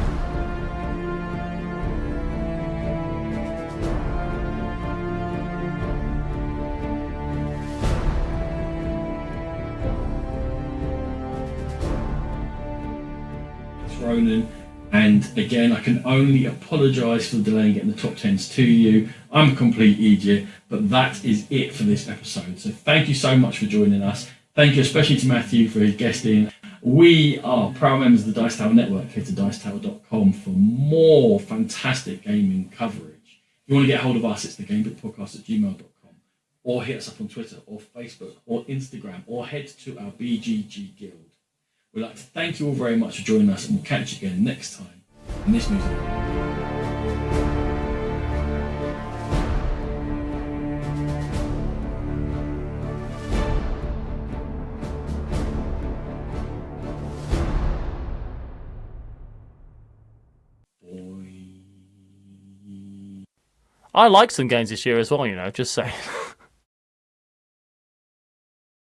Ronan, and again I can only apologise for the delay in getting the top 10s to you. I'm a complete idiot, but that is it for this episode. So thank you so much for joining us. Thank you especially to Matthew for his guesting. We are proud members of the Dice Tower Network. Head to dicetower.com for more fantastic gaming coverage. If you want to get hold of us, it's thegamebitpodcast@gmail.com, or hit us up on Twitter or Facebook or Instagram, or head to our BGG Guild. We'd like to thank you all very much for joining us, and we'll catch you again next time in this music. I liked some games this year as well, just saying.